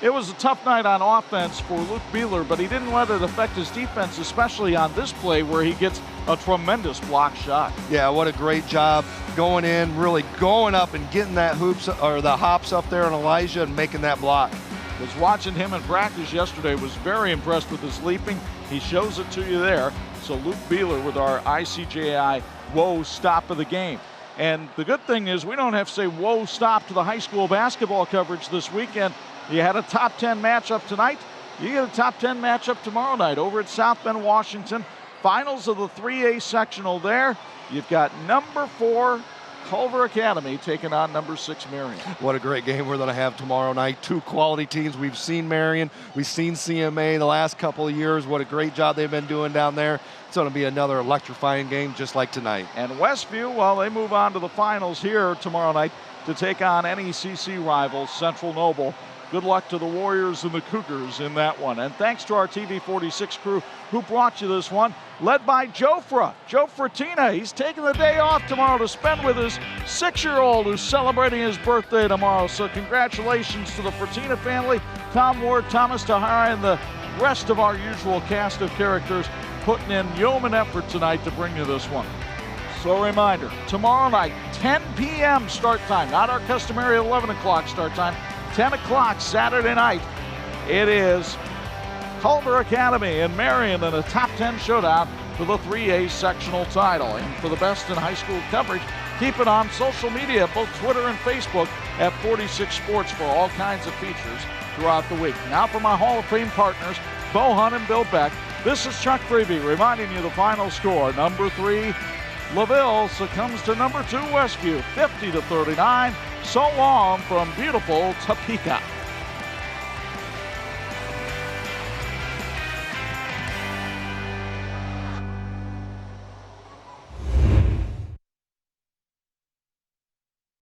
It was a tough night on offense for Luke Beeler, but he didn't let it affect his defense, especially on this play where he gets a tremendous block shot. Yeah, what a great job going in, really going up and getting that the hops up there on Elijah and making that block. Was watching him in practice yesterday, was very impressed with his leaping. He shows it to you there. So Luke Beeler with our ICJI whoa stop of the game. And the good thing is we don't have to say whoa stop to the high school basketball coverage this weekend. You had a top 10 matchup tonight. You get a top 10 matchup tomorrow night over at South Bend, Washington. Finals of the 3A sectional there. You've got number 4 Culver Academy taking on number 6 Marion. What a great game we're going to have tomorrow night. Two quality teams. We've seen Marion. We've seen CMA the last couple of years. What a great job they've been doing down there. It's going to be another electrifying game just like tonight. And Westview, well, they move on to the finals here tomorrow night to take on NECC rivals Central Noble. Good luck to the Warriors and the Cougars in that one. And thanks to our TV46 crew who brought you this one, led by Joe Fratina. He's taking the day off tomorrow to spend with his 6-year-old who's celebrating his birthday tomorrow. So congratulations to the Fratina family, Tom Ward, Thomas Tahara, and the rest of our usual cast of characters putting in yeoman effort tonight to bring you this one. So a reminder, tomorrow night, 10 p.m. start time, not our customary 11 o'clock start time. 10 o'clock Saturday night, it is Culver Academy in Marion in a top 10 showdown for the 3A sectional title. And for the best in high school coverage, keep it on social media, both Twitter and Facebook at 46 Sports for all kinds of features throughout the week. Now for my Hall of Fame partners, Bo Hunt and Bill Beck, this is Chuck Freeby reminding you the final score. Number 3, LaVille succumbs to number 2, Westview, 50-39. So long from beautiful Topeka.